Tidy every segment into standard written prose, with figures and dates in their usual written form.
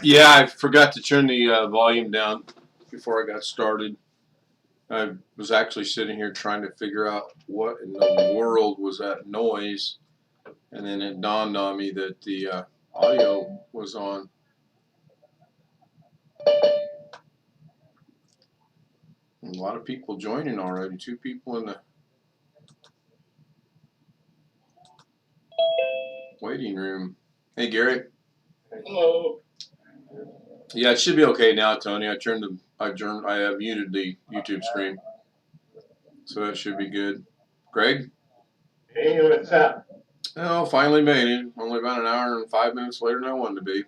Yeah, I forgot to turn the volume down before I got started. I was actually sitting here trying to figure out what in the world was that noise, and then it dawned on me that the audio was on. A lot of people joining already. 2 people in the waiting room. Hey, Gary. Hello. Yeah, it should be okay now, Tony. I have muted the YouTube screen, so that should be good. Greg? Hey, what's up? Oh, finally made it. Only about an hour and 5 minutes later than I wanted to be.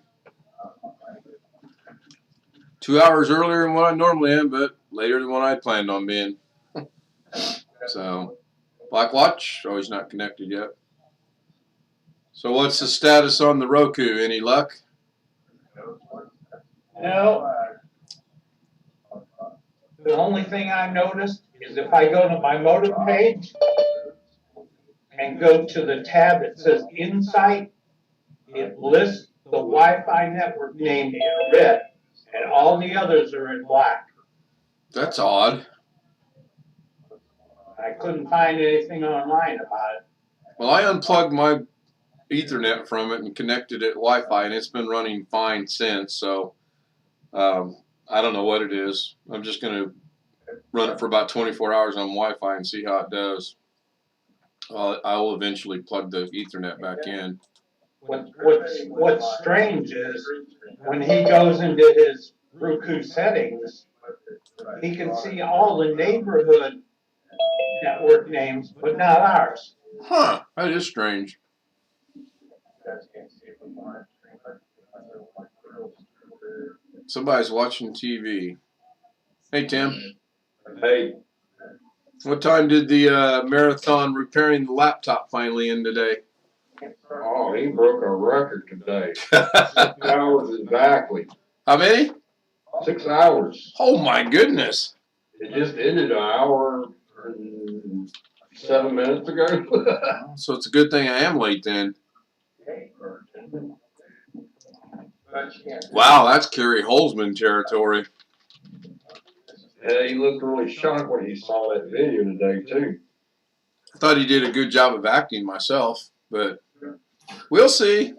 2 hours earlier than what I normally am, but later than what I planned on being. So, Black Watch, always not connected yet. So what's the status on the Roku? Any luck? No. The only thing I noticed is if I go to my modem page and go to the tab that says Insight, it lists the Wi-Fi network name in red, and all the others are in black. That's odd. I couldn't find anything online about it. Well, I unplugged my Ethernet from it and connected it to Wi-Fi, and it's been running fine since. So I don't know what it is. I'm just going to run it for about 24 hours on Wi-Fi and see how it does. I will eventually plug the Ethernet back in. What's strange is when he goes into his Roku settings, he can see all the neighborhood network names, but not ours. Huh, that is strange. Somebody's watching TV. Hey, Tim. Hey. What time did the marathon repairing the laptop finally end today? Oh, he broke a record today. 6 hours exactly. How many? 6 hours. Oh, my goodness. It just ended an hour and 7 minutes ago. So it's a good thing I am late then. Wow, that's Kerry Holzman territory. Yeah, he looked really shocked when he saw that video today, too. I thought he did a good job of acting myself, but we'll see.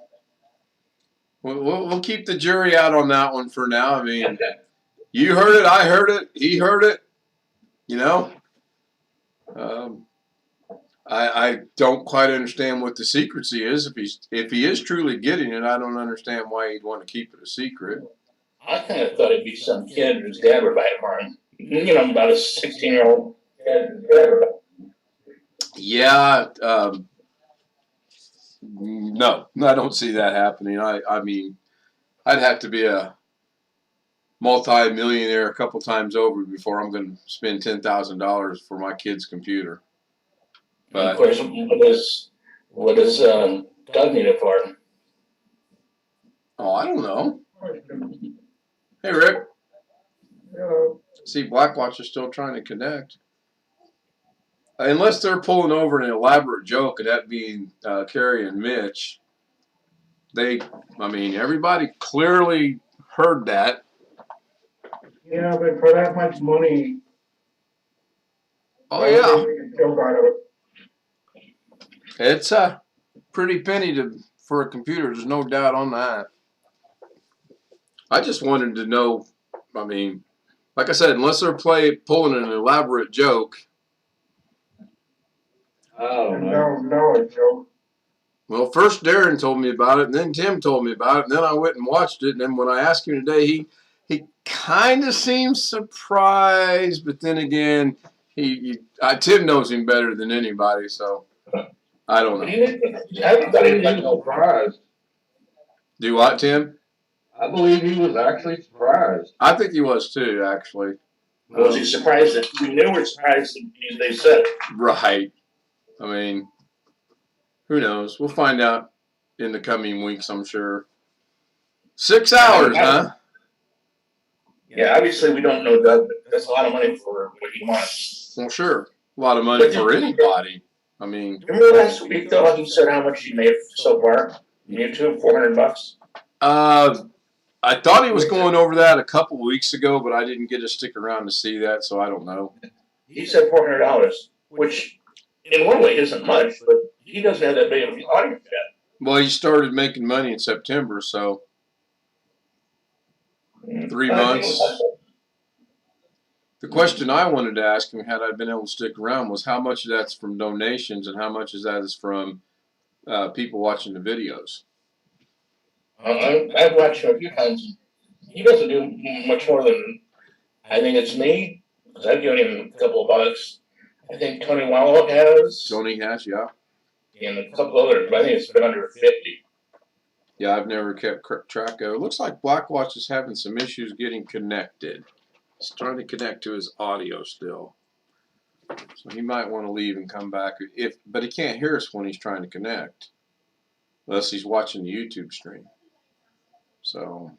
We'll keep the jury out on that one for now. I mean, you heard it, I heard it, he heard it, you know. I don't quite understand what the secrecy is. If he is truly getting it, I don't understand why he'd want to keep it a secret. I kind of thought it'd be some kid who's gabbard by tomorrow. You know, about a 16-year-old kid. Yeah. No, I don't see that happening. I mean, I'd have to be a multi-millionaire a couple times over before I'm going to spend $10,000 for my kid's computer. But of course, what does Doug need it for? Oh, I don't know. Hey, Rick. Hello. See, Blackwatch is still trying to connect. Unless they're pulling over an elaborate joke, and that being Carrie and Mitch. I mean, everybody clearly heard that. Yeah, but for that much money. Oh, yeah. We can joke out of it. It's a pretty penny for a computer. There's no doubt on that. I just wanted to know. I mean, like I said, unless they're pulling an elaborate joke. I don't know. No, Joe. Well, first Darren told me about it, and then Tim told me about it, and then I went and watched it. And then when I asked him today, he kind of seems surprised, but then again, Tim knows him better than anybody, so I don't know. I thought he was surprised. Do what, Tim? I believe he was actually surprised. I think he was too, actually. Was he surprised that we knew we're surprised that they said it? Right. I mean, who knows? We'll find out in the coming weeks, I'm sure. 6 hours, huh? Yeah, obviously we don't know Doug, but that's a lot of money for what he wants. Well, sure. A lot of money for anybody. I mean, remember last week though, he said how much he made so far on YouTube, $400. I thought he was going over that a couple weeks ago, but I didn't get to stick around to see that, so I don't know. He said $400, which in one way isn't much, but he doesn't have that big of an audience yet. Well, he started making money in September, so 3 months. The question I wanted to ask him, had I been able to stick around, was how much of that's from donations and how much of that is from people watching the videos. I've watched him a few times. He doesn't do much more than, I think it's me, because I've given him a couple of bucks. I think Tony Wallow has. Tony has, yeah. And a couple others, but I think it's been under 50. Yeah, I've never kept track of it. It looks like Blackwatch is having some issues getting connected. He's trying to connect to his audio still. So he might want to leave and come back. But he can't hear us when he's trying to connect. Unless he's watching the YouTube stream. So.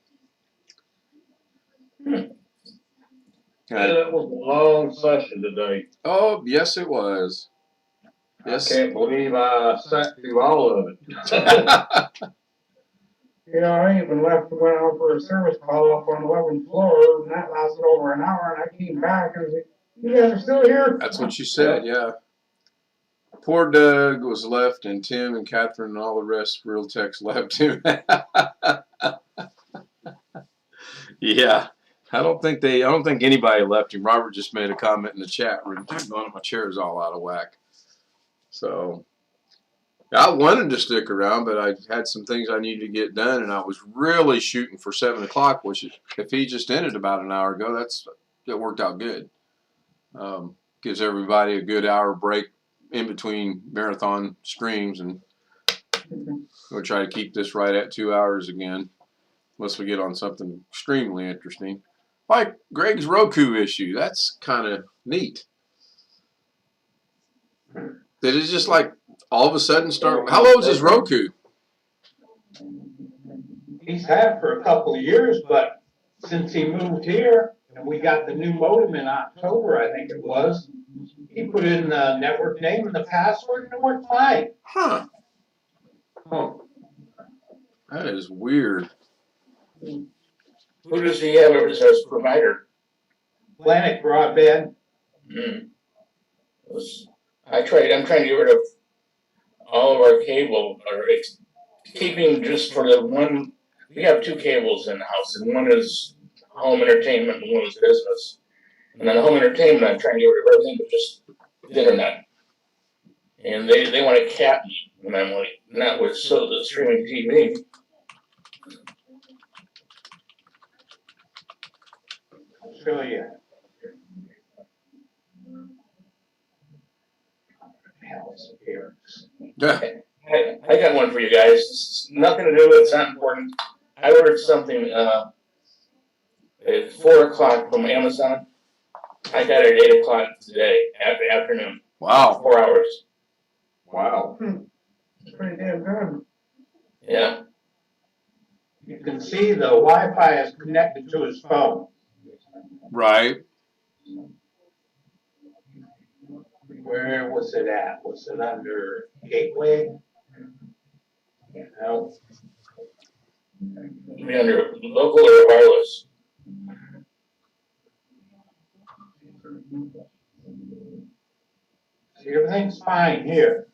It was a long session today. Oh, yes, it was. Yes. I can't believe I sat through all of it. You know, I even left and went out for a service call up on the 11th floor, and that lasted over an hour, and I came back and I was like, you guys are still here? That's what you said, yeah. Poor Doug was left, and Tim and Catherine and all the rest Real Techs left him. Yeah. I don't think anybody left him. Robert just made a comment in the chat room. My chair is all out of whack. So I wanted to stick around, but I had some things I needed to get done, and I was really shooting for 7 o'clock, which is, if he just ended about an hour ago, that worked out good. Gives everybody a good hour break in between marathon streams, and we'll try to keep this right at 2 hours again, unless we get on something extremely interesting. Like Greg's Roku issue. That's kind of neat. Did it just like all of a sudden start? How old is his Roku? He's had it for a couple of years, but since he moved here and we got the new modem in October, I think it was, he put in the network name and the password and it worked fine. Huh. Oh, That is weird. Who does he have as his provider? Planet Broadband. I'm trying to get rid of all of our cable, or keeping just for the one. We have 2 cables in the house, and one is home entertainment and one is business. And then the home entertainment, I'm trying to get rid of everything but just the internet. And they want to cap me, and I'm like, not with the streaming TV. I'll show you. Hell's appearance. Yeah. I got one for you guys. It's nothing to do with it. It's not important. I ordered something at 4 o'clock from Amazon. I got it at 8 o'clock today, afternoon. Wow. 4 hours. wow. Pretty damn good. Yeah. You can see the Wi-Fi is connected to his phone. Right. Where was it at? Was it under Gateway? No. Be under local or wireless. See, everything's fine here.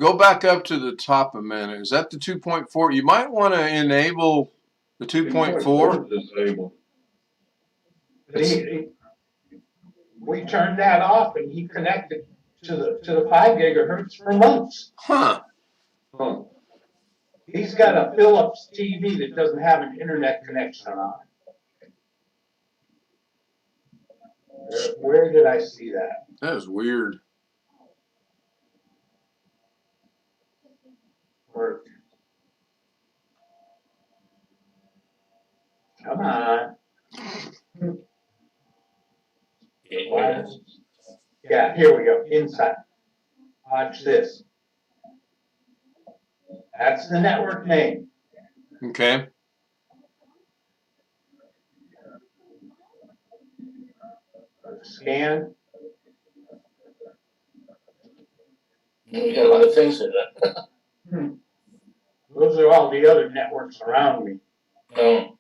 Go back up to the top a minute. Is that the 2.4? You might want to enable the 2.4. Disabled. But we turned that off and he connected to the 5 gigahertz for months. Huh. Huh. He's got a Philips TV that doesn't have an internet connection on it. Where did I see that? That is weird. Where? Come on. Yeah, here we go. Inside. Watch this. That's the network name. Okay. Scan. We got a lot of things in that. Those are all the other networks around me. Oh,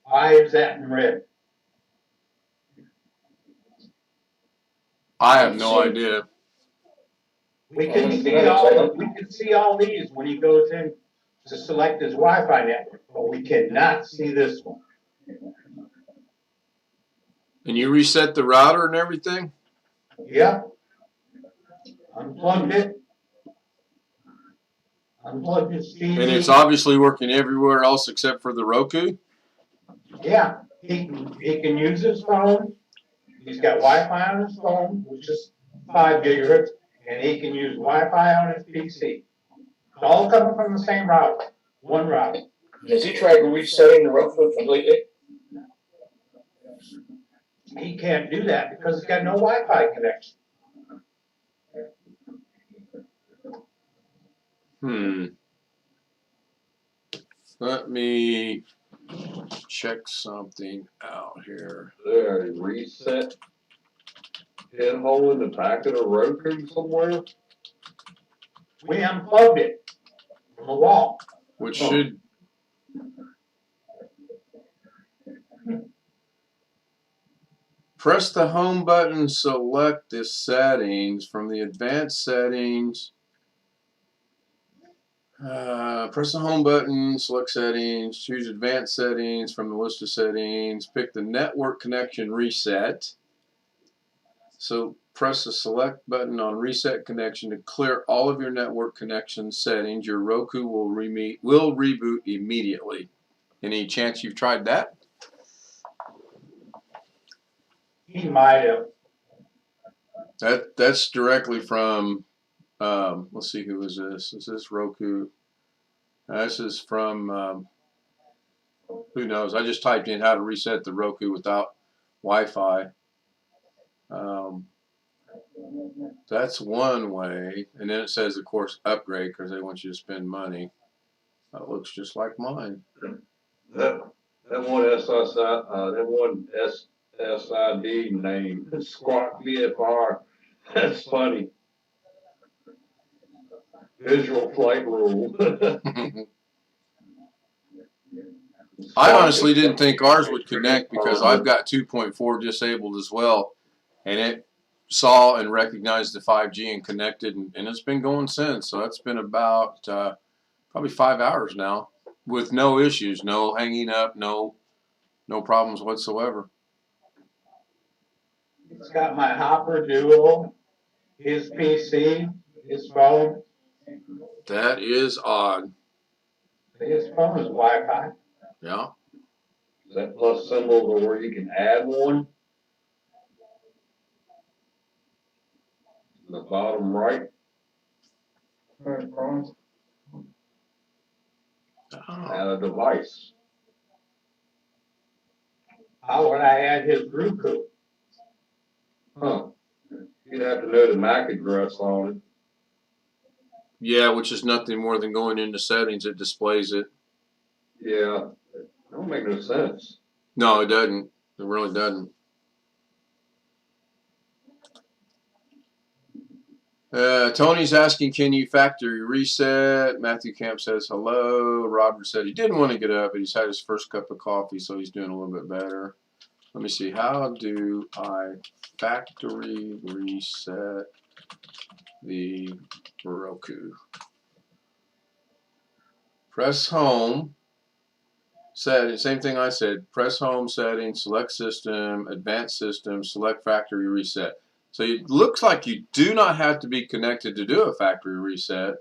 Why is that in red? I have no idea. We can see all these when he goes in to select his Wi-Fi network, but we cannot see this one. And you reset the router and everything? Yep. Unplugged it. Unplugged his TV. And it's obviously working everywhere else except for the Roku? Yeah, he can use his phone. He's got Wi-Fi on his phone, which is 5 gigahertz, and he can use Wi-Fi on his PC. It's all coming from the same router, one router. has he tried resetting the Roku completely? He can't do that because he's got no Wi-Fi connection. Let me check something out here. There, reset pinhole in the back of the Roku somewhere. We unplugged it from the wall. Which should... Press the home button, select the settings. From the advanced settings, press the home button, select settings, choose advanced settings from the list of settings, pick the network connection reset. So press the select button on reset connection to clear all of your network connection settings. Your Roku will reboot immediately. Any chance you've tried that? He might have. That's directly from, let's see, who is this? Is this Roku? This is from, who knows? I just typed in how to reset the Roku without Wi-Fi. That's one way. And then it says, of course, upgrade because they want you to spend money. That looks just like mine. That one SSID name, Squawk VFR. That's funny. Visual flight rule. I honestly didn't think ours would connect because I've got 2.4 disabled as well. And it saw and recognized the 5G and connected, and it's been going since. So that's been about probably 5 hours now with no issues, no hanging up, no problems whatsoever. It's got my Hopper Duo, his PC, his phone. That is odd. His phone is Wi-Fi. Yeah. Is that plus symbol to where you can add one? The bottom right. Add a device. How would I add his Roku? Huh. You'd have to know the MAC address on it. Yeah, which is nothing more than going into settings. It displays it. Yeah. It don't make no sense. No, it doesn't. It really doesn't. Tony's asking, can you factory reset? Matthew Camp says hello. Robert said he didn't want to get up, but he's had his first cup of coffee, so he's doing a little bit better. Let me see. How do I factory reset the Roku? Press home. Same thing I said. Press home settings, select system, advanced system, select factory reset. So it looks like you do not have to be connected to do a factory reset.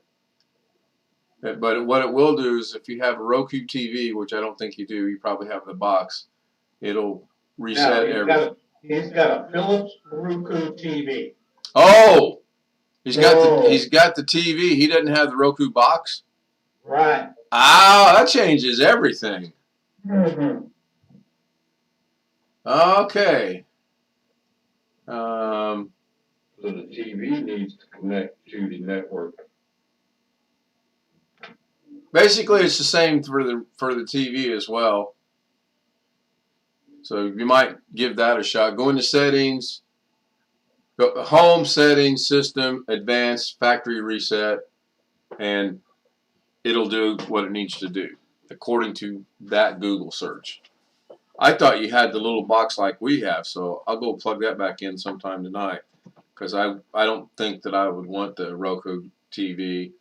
But what it will do is if you have a Roku TV, which I don't think you do, you probably have the box, it'll reset everything. He's got a Philips Roku TV. Oh! He's got the TV. He doesn't have the Roku box? Right. Ah, that changes everything. Mm-hmm. Okay. So the TV needs to connect to the network. Basically, it's the same for the TV as well. So you might give that a shot. Go into settings, go home settings, system, advanced, factory reset, and it'll do what it needs to do according to that Google search. I thought you had the little box like we have, so I'll go plug that back in sometime tonight because I don't think that I would want the Roku TV.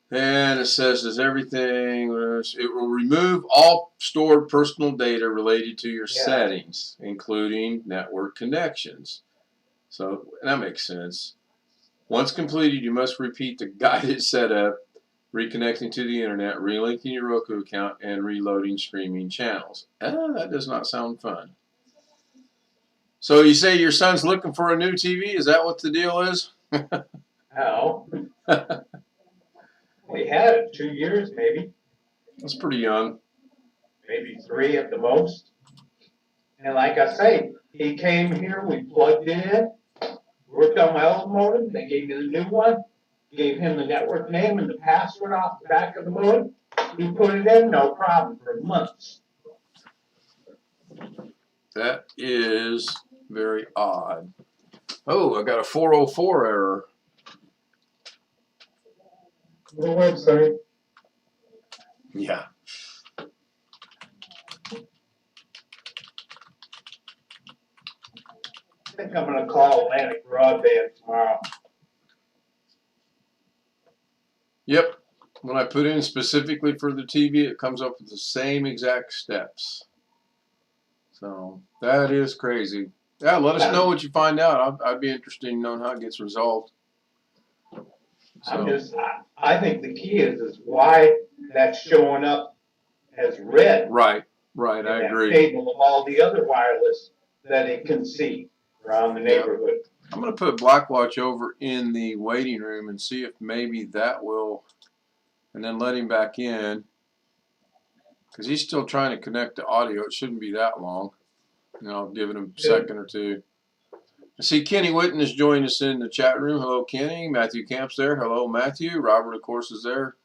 And it says, does everything, it will remove all stored personal data related to your settings, including network connections. So that makes sense. Once completed, you must repeat the guided setup, reconnecting to the internet, relinking your Roku account, and reloading streaming channels. That does not sound fun. So you say your son's looking for a new TV? Is that what the deal is? No. We had it 2 years, maybe. That's pretty young. Maybe 3 at the most. And like I say, he came here, we plugged it in, worked on my old modem, they gave me the new one, gave him the network name and the password off the back of the modem. He put it in, no problem, for months. That is very odd. Oh, I got a 404 error. The website. Yeah. I think I'm gonna call Atlantic Broadband tomorrow. Yep. When I put in specifically for the TV, it comes up with the same exact steps. So that is crazy. Yeah, let us know what you find out. I'd be interested in knowing how it gets resolved. So, I think the key is why that's showing up as red. right, I agree. Table of all the other wireless that it can see around the neighborhood. I'm going to put Blackwatch over in the waiting room and see if maybe that will, and then let him back in. Because he's still trying to connect to audio. It shouldn't be that long. You know, I'll give it a second or two. I see Kenny Witten has joined us in the chat room. Hello, Kenny. Matthew Camp's there. Hello, Matthew. Robert, of course, is there.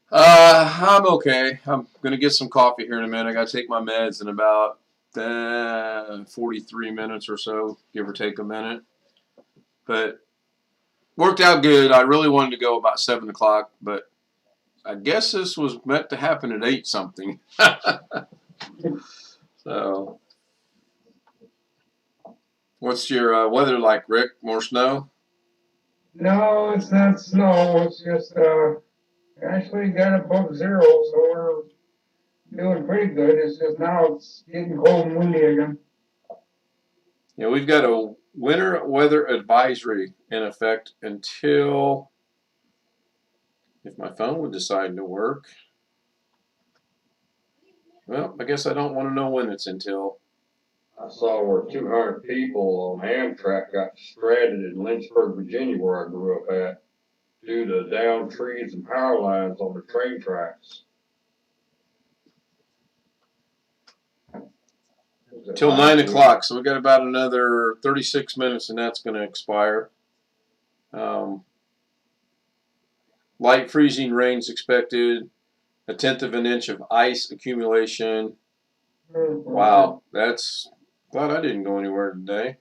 I'm okay. I'm going to get some coffee here in a minute. I got to take my meds in about 43 minutes or so, give or take a minute. But worked out good. I really wanted to go about 7 o'clock, but I guess this was meant to happen at 8 something. So, what's your weather like, Rick? More snow? No, it's not snow. It's just actually got above 0, so we're doing pretty good. It's just now it's getting cold and windy again. Yeah, we've got a winter weather advisory in effect until, if my phone would decide to work. Well, I guess I don't want to know when it's until. I saw where 200 people on Amtrak got stranded in Lynchburg, Virginia, where I grew up at, due to downed trees and power lines on the train tracks. Till 9 o'clock, so we got about another 36 minutes, and that's going to expire. Light freezing rains expected. 1/10 of an inch of ice accumulation. Wow, that's glad I didn't go anywhere today.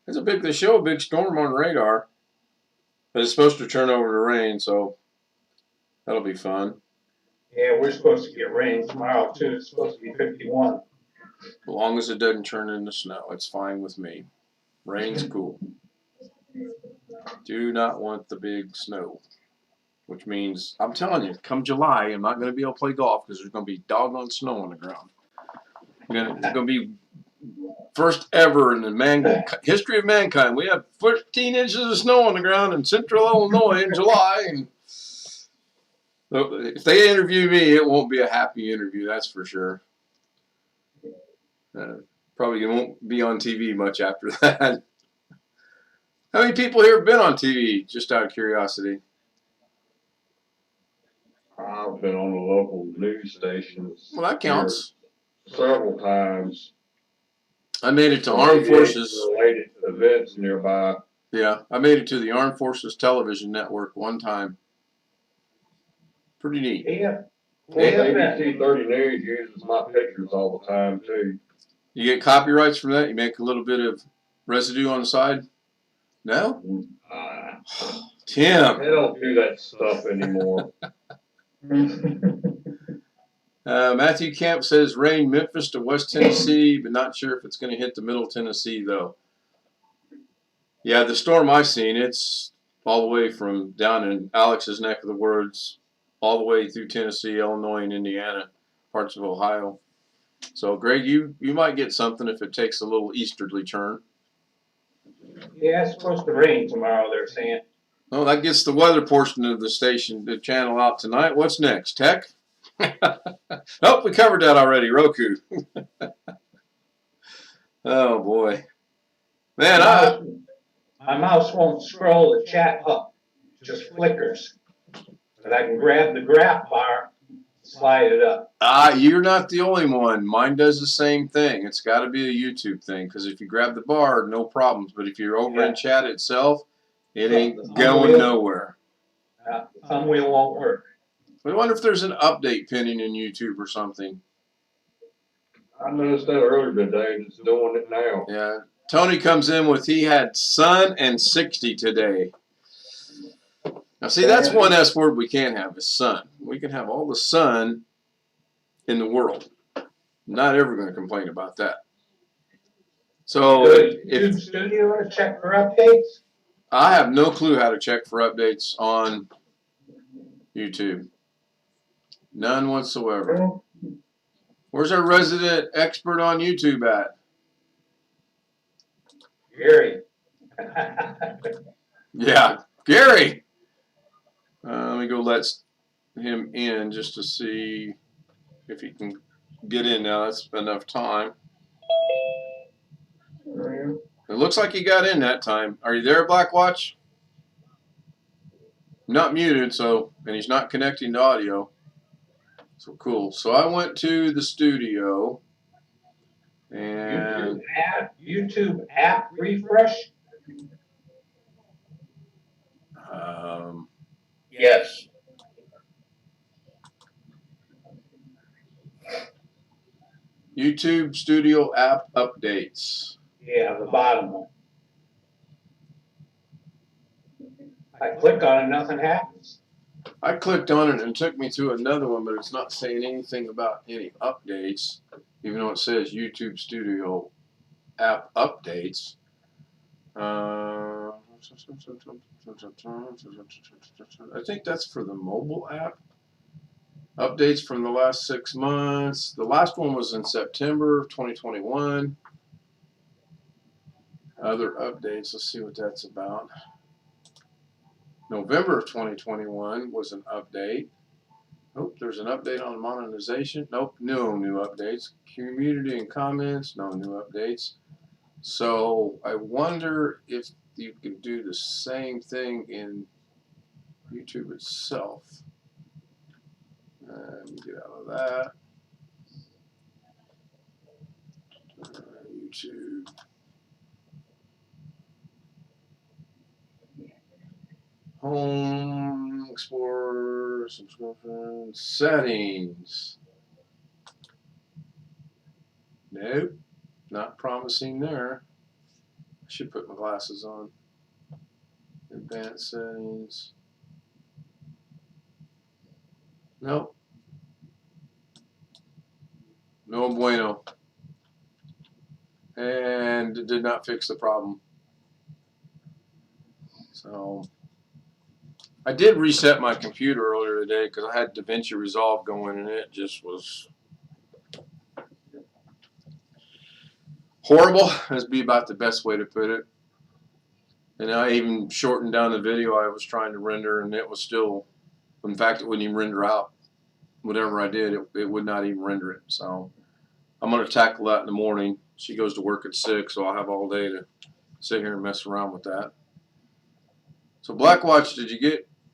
They show a big storm on radar, but it's supposed to turn over to rain, so that'll be fun. Yeah, we're supposed to get rain tomorrow too. It's supposed to be 51. As long as it doesn't turn into snow, it's fine with me. Rain's cool. Do not want the big snow. Which means, I'm telling you, come July, I'm not going to be able to play golf because there's going to be doggone snow on the ground. It's going to be first ever in the history of mankind. We have 14 inches of snow on the ground in central Illinois in July. And if they interview me, it won't be a happy interview, that's for sure. Probably won't be on TV much after that. How many people here have been on TV, just out of curiosity? I've been on the local news stations. Well, that counts. Several times. I made it to Armed Forces. Related to events nearby. Yeah, I made it to the Armed Forces television network one time. Pretty neat. Yeah. ABC 30 News uses my pictures all the time, too. You get copyrights from that? You make a little bit of residue on the side? No? Tim. They don't do that stuff anymore. Matthew Camp says rain Memphis to West Tennessee, but not sure if it's going to hit the Middle Tennessee, though. Yeah, the storm I've seen, it's all the way from down in Alex's neck of the woods, all the way through Tennessee, Illinois, and Indiana, parts of Ohio. So, Greg, you might get something if it takes a little easterly turn. Yeah, it's supposed to rain tomorrow, they're saying. Well, that gets the weather portion of the channel out tonight. What's next? Tech? Oh, we covered that already. Roku. Oh, boy. Man, my mouse won't scroll the chat up. It just flickers. But I can grab the graph bar, slide it up. You're not the only one. Mine does the same thing. It's got to be a YouTube thing, because if you grab the bar, no problems. But if you're over in chat itself, it ain't going nowhere. The thumb wheel won't work. I wonder if there's an update pending in YouTube or something. I noticed that earlier today, just doing it now. Yeah. Tony comes in with he had sun and 60 today. Now, see, that's one S word we can't have is sun. We can have all the sun in the world. Not ever going to complain about that. So, YouTube Studio to check for updates? I have no clue how to check for updates on YouTube. None whatsoever. Where's our resident expert on YouTube at? Gary. Yeah, Gary. Let me go let him in just to see if he can get in now. That's enough time. It looks like he got in that time. Are you there, Blackwatch? Not muted, and he's not connecting to audio. So cool. So I went to the studio and YouTube app refresh. Yes. YouTube Studio app updates. Yeah, the bottom one. I click on it, nothing happens. I clicked on it and it took me to another one, but it's not saying anything about any updates, even though it says YouTube Studio app updates. I think that's for the mobile app. Updates from the last 6 months. The last one was in September of 2021. Other updates, let's see what that's about. November of 2021 was an update. Nope, there's an update on monetization. Nope, no new updates. Community and comments, no new updates. So I wonder if you can do the same thing in YouTube itself. Let me get out of that. YouTube. Home, Explorer, subscription, settings. Nope, not promising there. I should put my glasses on. Advanced settings. Nope. No bueno. and it did not fix the problem. So I did reset my computer earlier today because I had DaVinci Resolve going and it just was horrible. That'd be about the best way to put it. And I even shortened down the video I was trying to render, and it was still, in fact, it wouldn't even render out. Whatever I did, it would not even render it. So I'm going to tackle that in the morning. She goes to work at 6, so I'll have all day to sit here and mess around with that. So Blackwatch,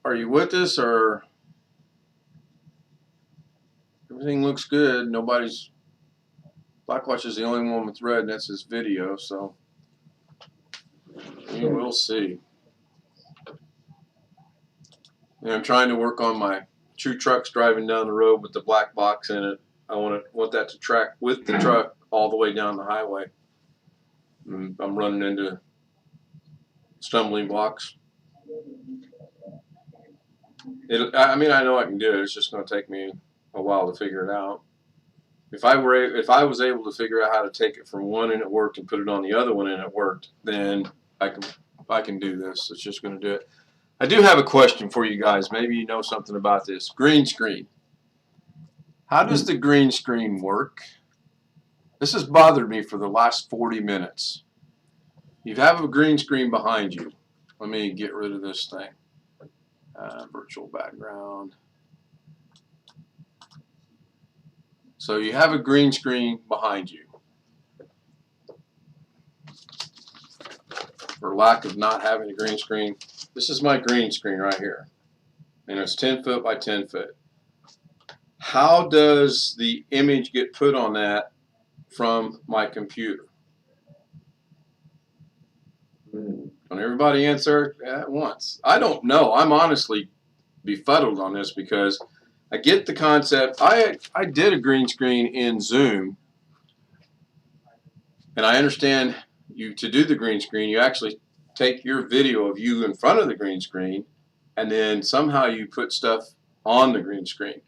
are you with us, or everything looks good? Blackwatch is the only one with red, and that's his video, so we will see. And I'm trying to work on my true trucks driving down the road with the black box in it. I want that to track with the truck all the way down the highway. And I'm running into stumbling blocks. I mean, I know I can do it. It's just going to take me a while to figure it out. If I was able to figure out how to take it from one and it worked and put it on the other one and it worked, then I can do this. It's just going to do it. I do have a question for you guys. Maybe you know something about this. Green screen. How does the green screen work? This has bothered me for the last 40 minutes. You have a green screen behind you. Let me get rid of this thing. Virtual background. So you have a green screen behind you. For lack of not having a green screen, this is my green screen right here. And it's 10 foot by 10 foot. How does the image get put on that from my computer? Don't everybody answer at once. I don't know. I'm honestly befuddled on this because I get the concept. I did a green screen in Zoom, and I understand to do the green screen, you actually take your video of you in front of the green screen, and then somehow you put stuff on the green screen.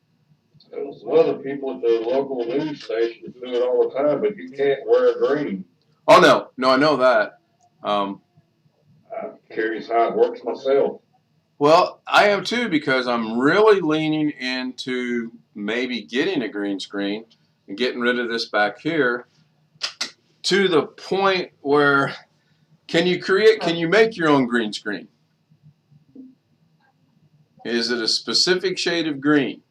There's a lot of people at the local news stations do it all the time, but you can't wear green. Oh, no, I know that. I'm curious how it works myself. Well, I am too, because I'm really leaning into maybe getting a green screen and getting rid of this back here to the point where can you make your own green screen? Is it a specific shade of green?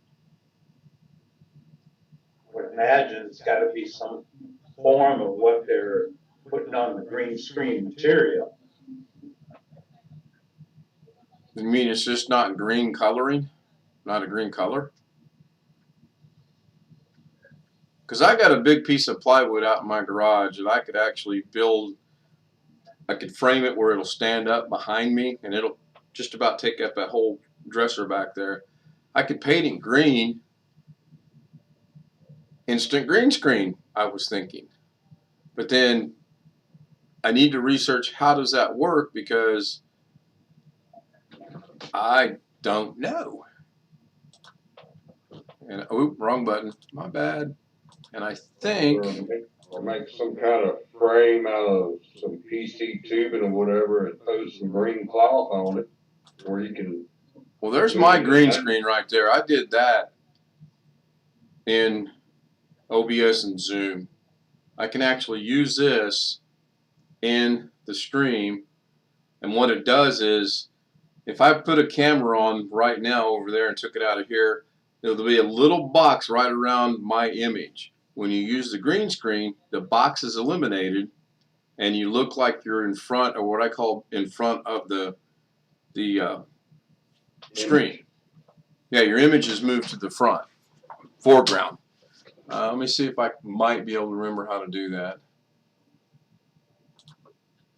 I would imagine it's got to be some form of what they're putting on the green screen material. You mean it's just not green coloring? Not a green color? Because I got a big piece of plywood out in my garage that I could actually build. I could frame it where it'll stand up behind me and it'll just about take up that whole dresser back there. I could paint it green. Instant green screen, I was thinking. But then I need to research how does that work, because I don't know. And wrong button. My bad. And I think Or make some kind of frame out of some PC tubing or whatever and put some green cloth on it where you can. well, there's my green screen right there. I did that in OBS and Zoom. I can actually use this in the stream, and what it does is if I put a camera on right now over there and took it out of here, there'll be a little box right around my image. When you use the green screen, the box is eliminated and you look like you're in front, or what I call in front of the screen. Yeah, your image is moved to the front, foreground. Let me see if I might be able to remember how to do that.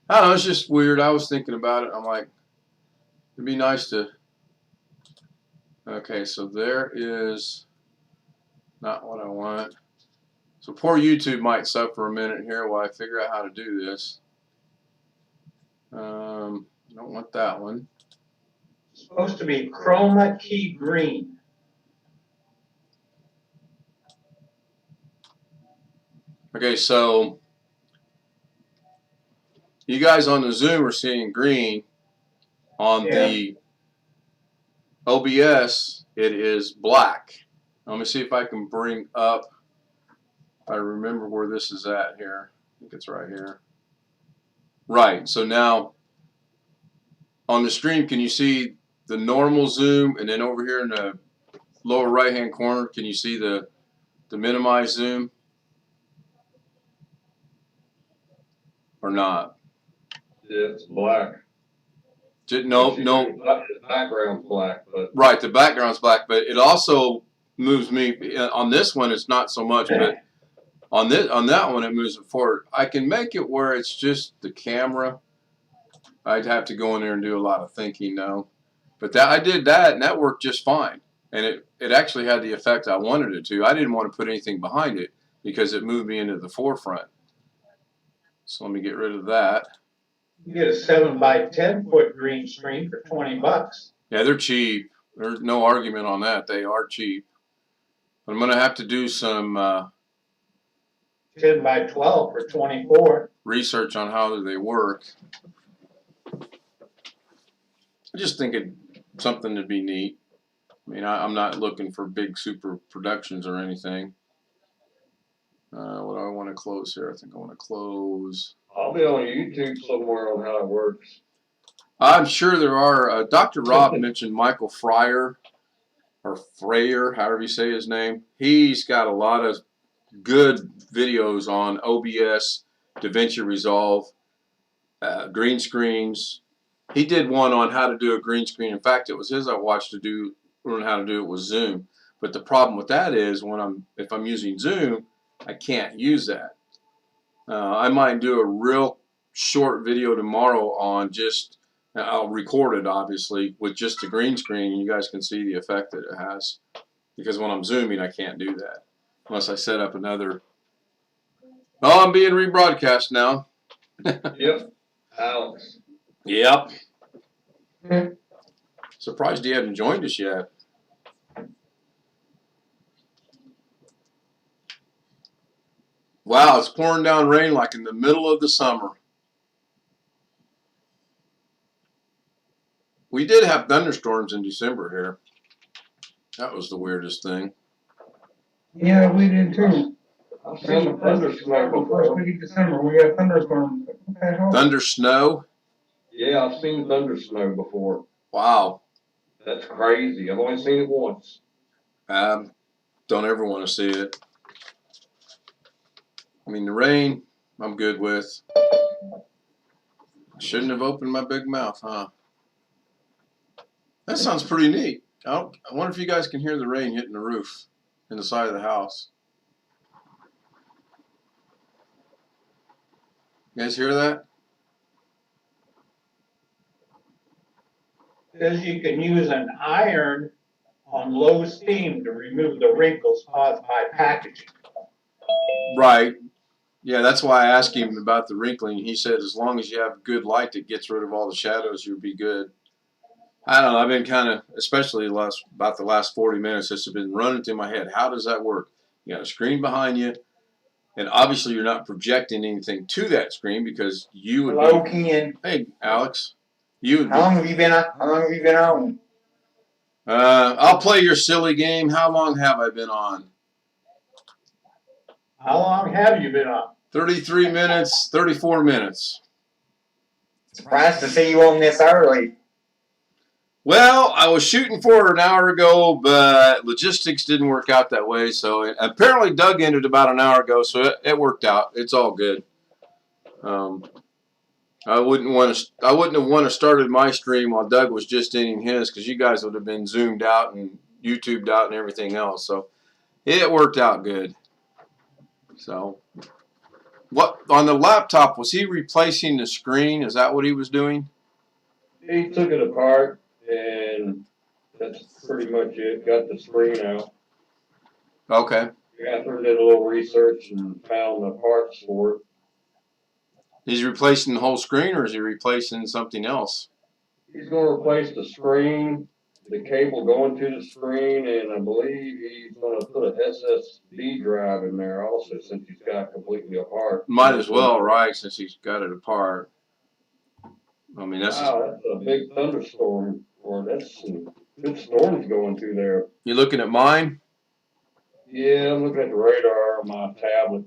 I don't know, it's just weird. I was thinking about it. I'm like, it'd be nice to. Okay, so there is not what I want. So poor YouTube might suffer a minute here while I figure out how to do this. Don't want that one. It's supposed to be chroma key green. Okay, so You guys on the Zoom are seeing green. On Yeah. the OBS, it is black. Let me see if I can bring up, if I remember where this is at here. I think it's right here. Right, so now on the stream, can you see the normal zoom? And then over here in the lower right hand corner, can you see the minimized zoom? Or not? Yeah, it's black. No. The background's black, but. Right, the background's black, but it also moves me. On this one, it's not so much, but on that one, it moves it forward. I can make it where it's just the camera. I'd have to go in there and do a lot of thinking now. But I did that, and that worked just fine. And it actually had the effect I wanted it to. I didn't want to put anything behind it because it moved me into the forefront. So let me get rid of that. You get a 7 by 10 foot green screen for $20. Yeah, they're cheap. There's no argument on that. They are cheap. But I'm going to have to do some 10 by 12 for 24. research on how they work. I just think it's something to be neat. I mean, I'm not looking for big super productions or anything. What do I want to close here? I think I want to close. I'll be on YouTube somewhere on how it works. I'm sure there are. Dr. Rob mentioned Michael Fryer, or Frayer, however you say his name. He's got a lot of good videos on OBS, DaVinci Resolve, green screens. He did one on how to do a green screen. In fact, it was his I watched to learn how to do it with Zoom. But the problem with that is if I'm using Zoom, I can't use that. I might do a real short video tomorrow on just, I'll record it obviously with just the green screen, and you guys can see the effect that it has. Because when I'm zooming, I can't do that unless I set up another. Oh, I'm being rebroadcast now. Yep, Alex. Yep. Surprised he hadn't joined us yet. Wow, it's pouring down rain like in the middle of the summer. We did have thunderstorms in December here. That was the weirdest thing. Yeah, we did too. I've seen the thunderstorm First before. week of December, we got thunderstorms. What the hell? Thunder snow? Yeah, I've seen thunder snow before. Wow. That's crazy. I've only seen it once. Don't ever want to see it. I mean, the rain, I'm good with. Shouldn't have opened my big mouth, huh? That sounds pretty neat. I wonder if you guys can hear the rain hitting the roof in the side of the house. You guys hear that? Says you can use an iron on low steam to remove the wrinkles caused by packaging. Right. Yeah, that's why I asked him about the wrinkling. He said as long as you have good light that gets rid of all the shadows, you'll be good. I don't know. I've been kind of, especially about the last 40 minutes, this has been running through my head. How does that work? You got a screen behind you, and obviously you're not projecting anything to that screen because you would Hello, be. Ken. Hey, Alex. You would How long have you been on? I'll play your silly game. How long have I been on? How long have you been on? 33 minutes, 34 minutes. Surprised to see you on this early. Well, I was shooting for an hour ago, but logistics didn't work out that way. So apparently Doug ended about an hour ago, so it worked out. It's all good. I wouldn't have want to started my stream while Doug was just ending his, because you guys would have been zoomed out and YouTubed out and everything else. So it worked out good. So what on the laptop, was he replacing the screen? Is that what he was doing? He took it apart, and that's pretty much it. Got the screen out. Okay. Catherine did a little research and found the parts for it. He's replacing the whole screen, or is he replacing something else? He's going to replace the screen, the cable going to the screen, and I believe he's going to put an SSD drive in there also, since he's got it completely apart. Might as well, right, since he's got it apart. I mean, that's Wow, that's a big thunderstorm, or that's some good storms going through there. you looking at mine? Yeah, I'm looking at the radar on my tablet.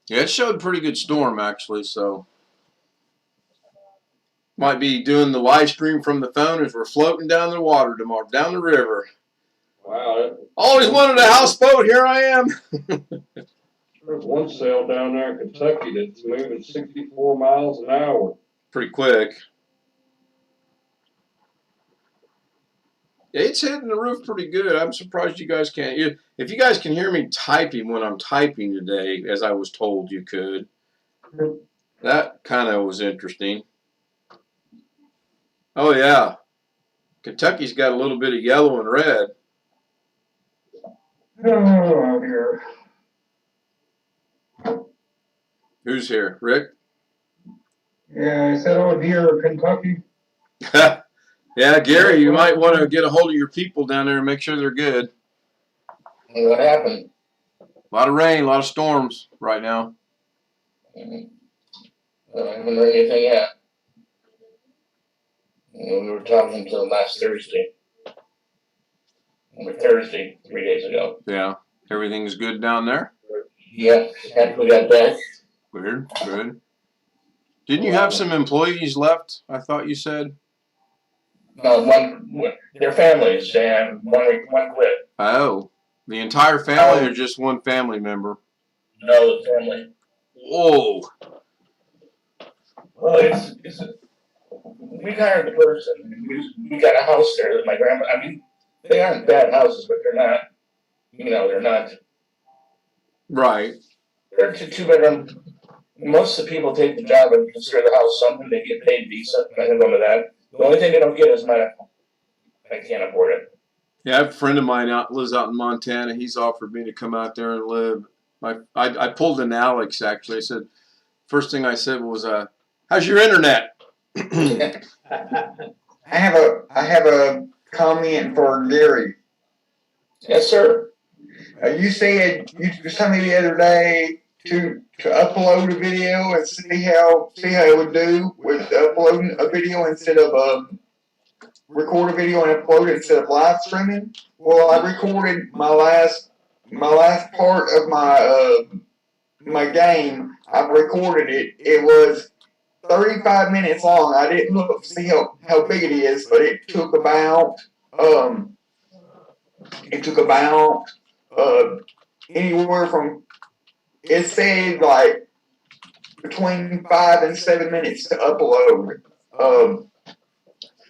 Yeah, it showed pretty good storm actually. So might be doing the live stream from the phone as we're floating down the water tomorrow, down the river. Wow, Always wanted a houseboat. Here I am. there's one sail down there in Kentucky that's moving 64 miles an hour. Pretty quick. Yeah, it's hitting the roof pretty good. I'm surprised you guys can't. If you guys can hear me typing when I'm typing today, as I was told you could, that kind of was interesting. Oh, yeah. Kentucky's got a little bit of yellow and red. Oh, dear. Who's here? Rick? Yeah, I said, oh dear, Kentucky. Yeah, Gary, you might want to get a hold of your people down there and make sure they're good. What happened? A lot of rain, a lot of storms right now. I haven't heard anything yet. We were talking until last Thursday. Or Thursday, 3 days ago. Yeah. Everything's good down there? Yeah, after we got back. Weird. Good. Didn't you have some employees left? I thought you said. No, their families, and one quit. Oh. The entire family or just one family member? No, the family. Whoa. Well, we hired the person. We got a house there that my grandma, I mean, they aren't bad houses, but they're not, they're not. Right. They're two-bedroom. Most of the people take the job and consider the house something. They get paid decent. I can go to that. The only thing they don't get is medical. I can't afford it. Yeah, I have a friend of mine lives out in Montana. He's offered me to come out there and live. I pulled an Alex, actually. I said, first thing I said was, how's your internet? I have a comment for Gary. Yes, sir. You said you just told me the other day to upload a video and see how it would do with uploading a video instead of record a video and upload it instead of live streaming. Well, I recorded my last part of my game. I've recorded it. It was 35 minutes long. I didn't look to see how big it is, but it took about anywhere from, it said like between 5 and 7 minutes to upload,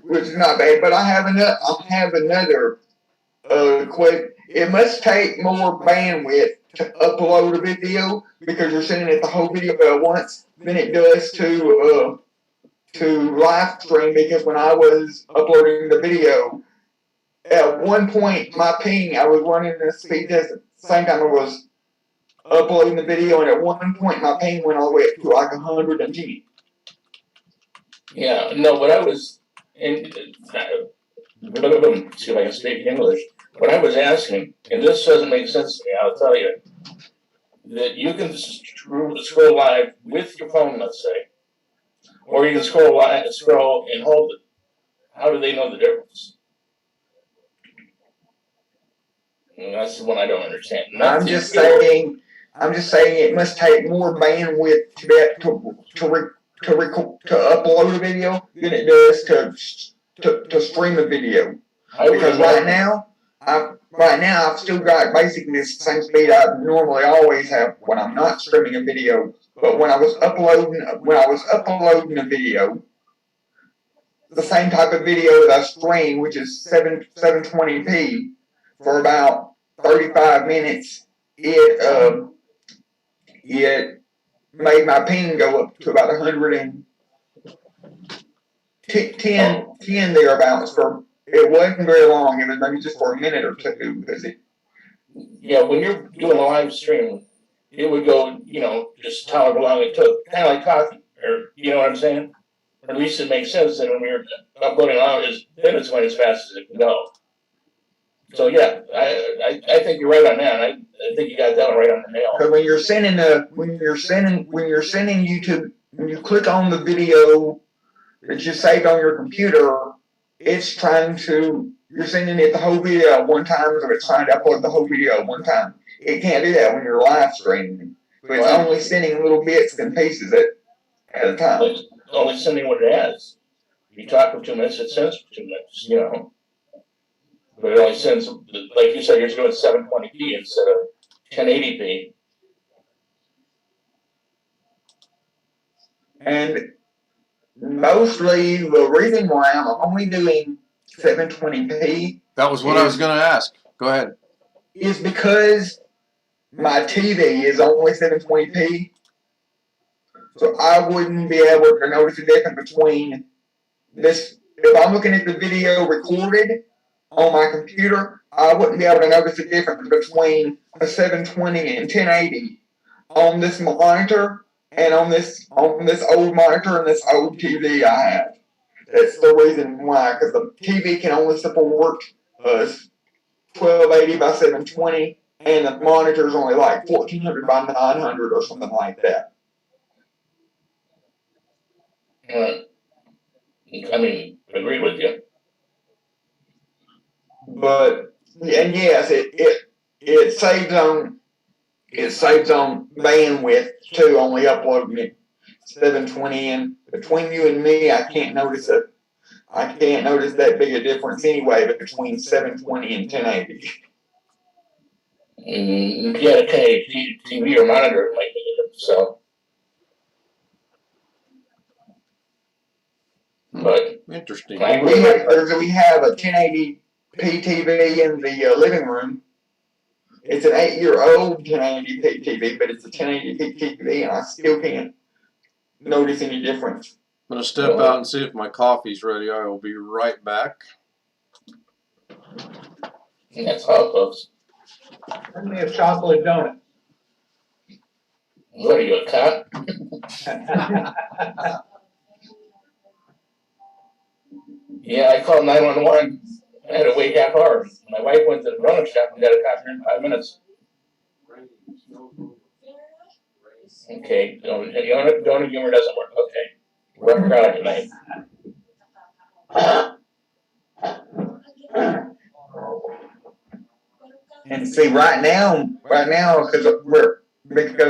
which is not bad. But I have another question. It must take more bandwidth to upload a video because you're sending it the whole video at once than it does to live stream. Because when I was uploading the video, at one point my ping, I was running the speed test at the same time I was uploading the video, and at one point my ping went all the way up to like 110. Yeah, no, but I was, and see if I can speak English. What I was asking, and this doesn't make sense to me, I'll tell you, that you can scroll live with your phone, let's say, or you can scroll and hold it. How do they know the difference? And that's the one I don't understand. I'm just saying it must take more bandwidth to be able to upload a video than it does to stream a video. Because right now I've still got basically the same speed I normally always have when I'm not streaming a video. But when I was uploading a video, the same type of video that I stream, which is 720p, for about 35 minutes, it made my ping go up to about 110 thereabouts. It wasn't very long. It was maybe just for a minute or two. Yeah, when you're doing a live stream, it would go, just however long it took, kind of like coffee, or you know what I'm saying? Or at least it makes sense that when you're uploading then it's going as fast as it can go. So yeah, I think you're right on that. I think you got that one right on the nail. Because when you're sending YouTube, when you click on the video that you saved on your computer, it's trying to, you're sending it the whole video at one time, or it's trying to upload the whole video at one time. It can't do that when you're live streaming. So it's only sending little bits and pieces at a time. It's only sending what it has. You talk for 2 minutes, it sends for 2 minutes, you know. But it only sends, like you said, you're doing 720p instead of 1080p. And mostly the reason why I'm only doing 720p That was what I was going to ask. Go ahead. is because my TV is only 720p. So I wouldn't be able to notice the difference between this. If I'm looking at the video recorded on my computer, I wouldn't be able to notice the difference between a 720 and 1080 on this monitor and on this old monitor and this old TV I have. That's the reason why, because the TV can only support 1280 by 720, and the monitor is only like 1400 by 900 or something like that. I mean, I agree with you. But and yes, it saves on bandwidth too. Only uploading it 720, and between you and me, I can't notice that big a difference anyway between 720 and 1080. If you had a 1080p TV or monitor, it might be different. So, but Interesting. I agree. We have a 1080p TV in the living room. It's an 8-year-old 1080p TV, but it's a 1080p TV, and I still can't notice any difference. I'm going to step out and see if my coffee's ready. I will be right back. That's all, folks. Bring me a chocolate donut. What are you, a cop? Yeah, I called 911. I had to wait half hour. My wife went to the donut shop and got a cop here in 5 minutes. Okay, donut humor doesn't work. Okay. We're a crowd tonight. And see, right now, because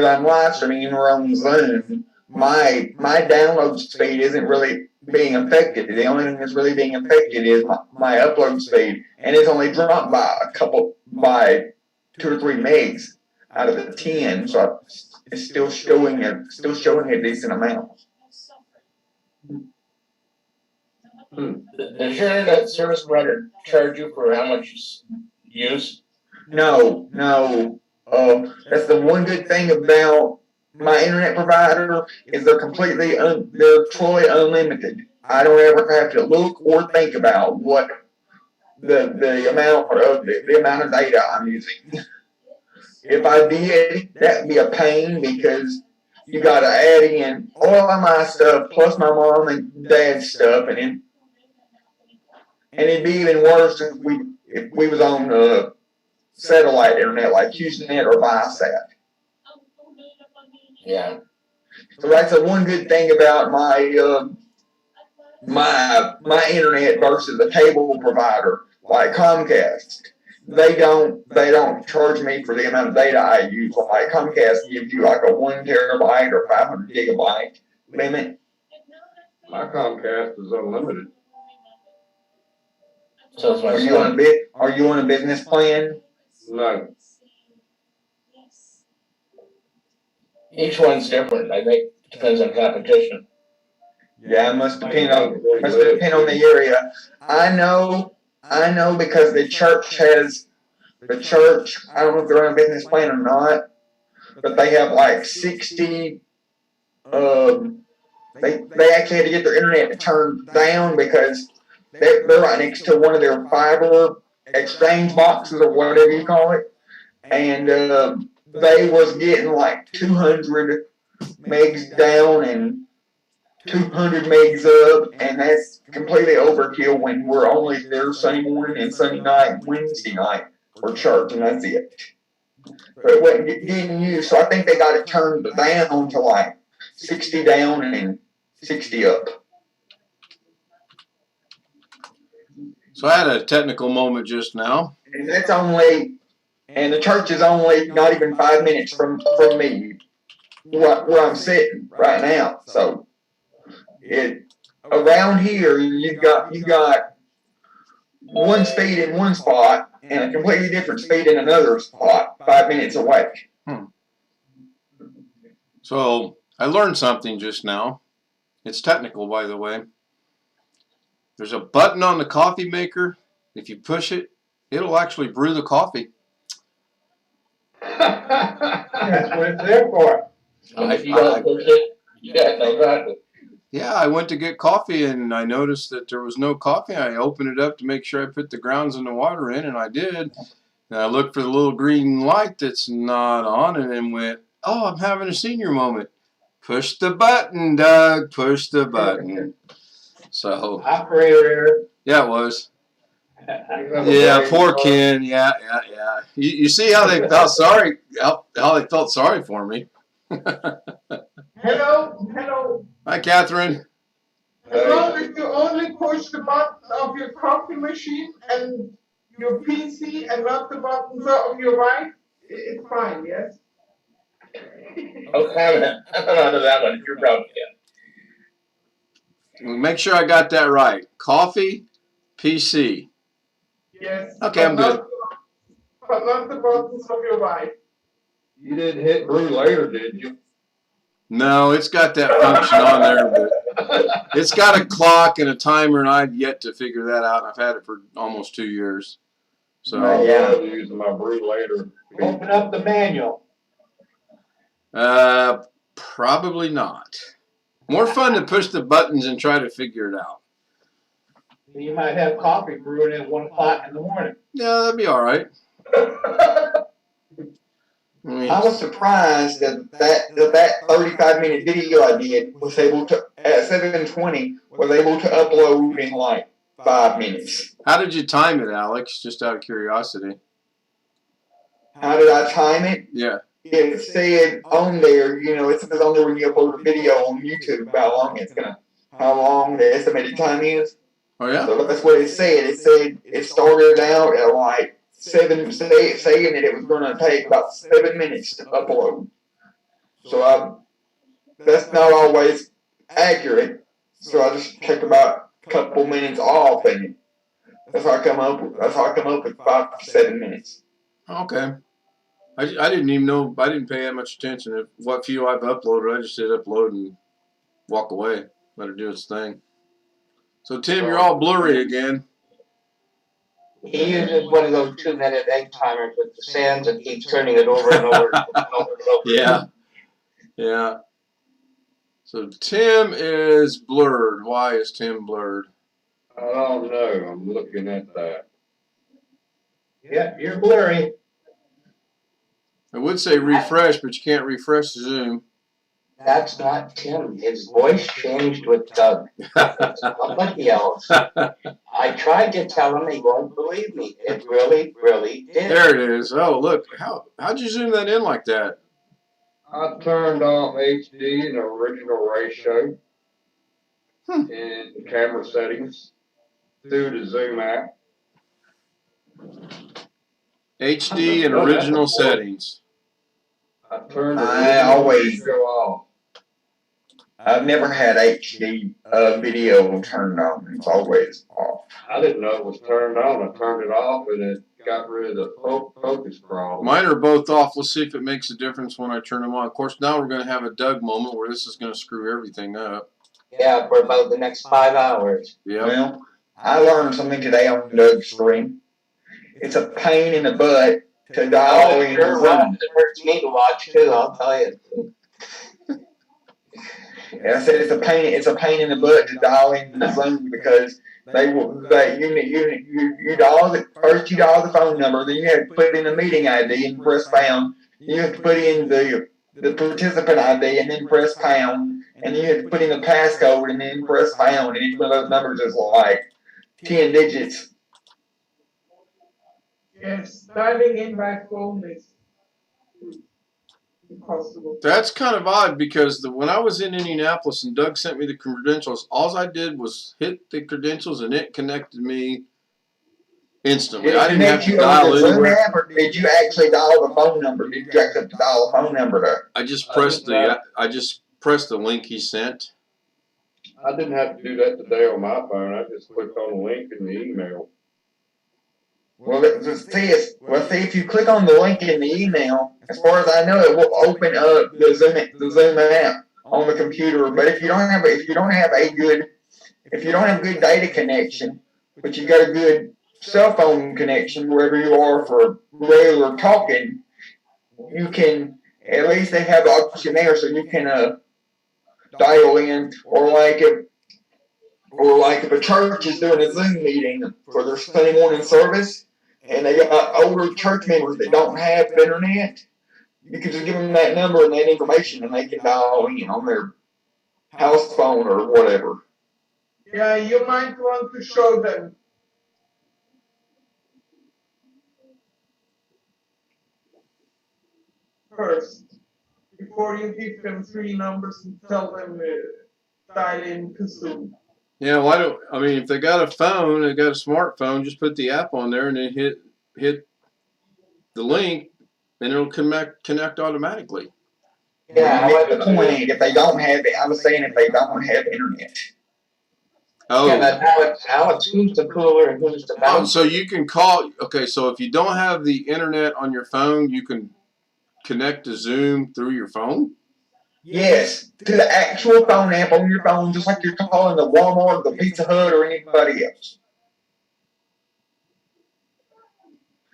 I'm live streaming and we're on Zoom, my download speed isn't really being affected. The only thing that's really being affected is my upload speed, and it's only dropped by 2 or 3 megs out of the 10, so it's still showing a decent amount. Does your internet service provider charge you for how much you use? No. That's the one good thing about my internet provider is they're truly unlimited. I don't ever have to look or think about what the amount of data I'm using. If I did, that'd be a pain because you gotta add in all of my stuff plus my mom and dad's stuff, and it'd be even worse if we was on satellite internet like HughesNet or Viasat. Yeah. So that's the one good thing about my my internet versus a cable provider like Comcast. They don't charge me for the amount of data I use. Like Comcast gives you like a 1 terabyte or 500 gigabyte limit. My Comcast is unlimited. So it's my Are you on a business plan? No. Each one's different. I think it depends on competition. Yeah, it must depend on the area. I know because the church, I don't know if they're on a business plan or not, but they have like 60, they actually had to get their internet turned down because they're right next to one of their fiber exchange boxes or whatever you call it, and they was getting like 200 megs down and 200 megs up, and that's completely overkill when we're only there Sunday morning and Sunday night and Wednesday night for church, and that's it. But it wasn't getting used, so I think they got it turned down to like 60 down and 60 up. So I had a technical moment just now. And that's only, and the church is only not even 5 minutes from me, where I'm sitting right now. So it around here, you got one speed in one spot and a completely different speed in another spot, 5 minutes away. So I learned something just now. It's technical, by the way. There's a button on the coffee maker. If you push it, it'll actually brew the coffee. That's what it's there for. If you don't push it, yeah, no God. Yeah, I went to get coffee and I noticed that there was no coffee. I opened it up to make sure I put the grounds and the water in, and I did. And I looked for the little green light that's not on, and then went, oh, I'm having a senior moment. Push the button, Doug. Push the button. So, Operator. yeah, it was. Yeah, poor Ken. Yeah. You see how they felt sorry? How they felt sorry for me. Hello. Hi, Catherine. As long as you only push the button of your coffee machine and your PC and not the buttons of your wife, it's fine, yes? Okay, I'm not to that one. You're probably Make sure I got that right. Coffee, PC. Yes. Okay, I'm good. But not the buttons of your wife. You didn't hit brew later, did you? No, it's got that function on there, but it's got a clock and a timer, and I've yet to figure that out. I've had it for almost 2 years. So, Yeah. I'm using my brew later. Open up the manual. probably not. More fun to push the buttons and try to figure it out. You might have coffee brewing at 1 o'clock in the morning. Yeah, that'd be all right. I was surprised that 35-minute video I did was able to, at 7:20, was able to upload in like 5 minutes. How did you time it, Alex? Just out of curiosity. How did I time it? Yeah. It said on there, it says on there when you upload a video on YouTube how long the estimated time is. Oh, yeah? So that's what it said. It said it started out at like saying that it was going to take about 7 minutes to upload. So that's not always accurate. So I just take about a couple minutes off, and that's how I come up with 5 to 7 minutes. Okay. I didn't even know. I didn't pay that much attention to what few I've uploaded. I just hit upload and walk away. Let it do its thing. So, Tim, you're all blurry again. He uses one of those 2-minute egg timers with the sands and keeps turning it over and over and over and over. Yeah. So, Tim is blurred. Why is Tim blurred? I don't know. I'm looking at that. Yeah, you're blurry. I would say refresh, but you can't refresh Zoom. That's not Tim. His voice changed with Doug. It's somebody else. I tried to tell him, he won't believe me. It really, really did. There it is. Oh, look. How'd you zoom that in like that? I turned off HD and original ratio in camera settings through the Zoom app. HD and original settings. I turned the I original always- ratio off. I've never had HD video turned on. It's always off. I didn't know it was turned on. I turned it off and it got rid of the focus problem. Mine are both off. Let's see if it makes a difference when I turn them on. Of course, now we're going to have a Doug moment where this is going to screw everything up. Yeah, for about the next 5 hours. Yeah. Well, I learned something today on Doug's stream. It's a pain in the butt to dial in Sure, Zoom. it hurts me to watch too, I'll tell you. And I said it's a pain in the butt to dial in the Zoom because you dial first you dial the phone number, then you have to put in the meeting ID and press pound. You have to put in the participant ID and then press pound, and then you have to put in the passcode and then press pound, and each one of those numbers is like 10 digits. Yes, dialing in by phone is impossible. That's kind of odd because when I was in Indianapolis and Doug sent me the credentials, all I did was hit the credentials and it connected me instantly. Did I it didn't have connect to you on dial the Zoom anywhere. app, or did you actually dial the phone number? Did you actually dial the phone number to? I just pressed the link he sent. I didn't have to do that today on my phone. I just clicked on the link in the email. Well, see if you click on the link in the email, as far as I know, it will open up the Zoom app on the computer. But if you don't have good data connection, but you got a good cell phone connection wherever you are for regular talking, you can at least they have the option there, so you can dial in, or like if a church is doing a Zoom meeting for their Sunday morning service, and they got older church members that don't have internet, you can just give them that number and that information, and they can dial in on their house phone or whatever. Yeah, you might want to show them. First, before you give them 3 numbers and tell them dial in to Zoom. Yeah, if they got a phone, they got a smartphone, just put the app on there and then hit the link, and it'll connect automatically. Yeah, at the point, if they don't have it, I was saying if they don't have internet. Oh. Yeah, but Alex, who's the cooler and who's the bouncer? So you can call. Okay, so if you don't have the internet on your phone, you can connect to Zoom through your phone. Yes, to the actual phone app on your phone, just like you're calling the Walmart, the Pizza Hut, or anybody else.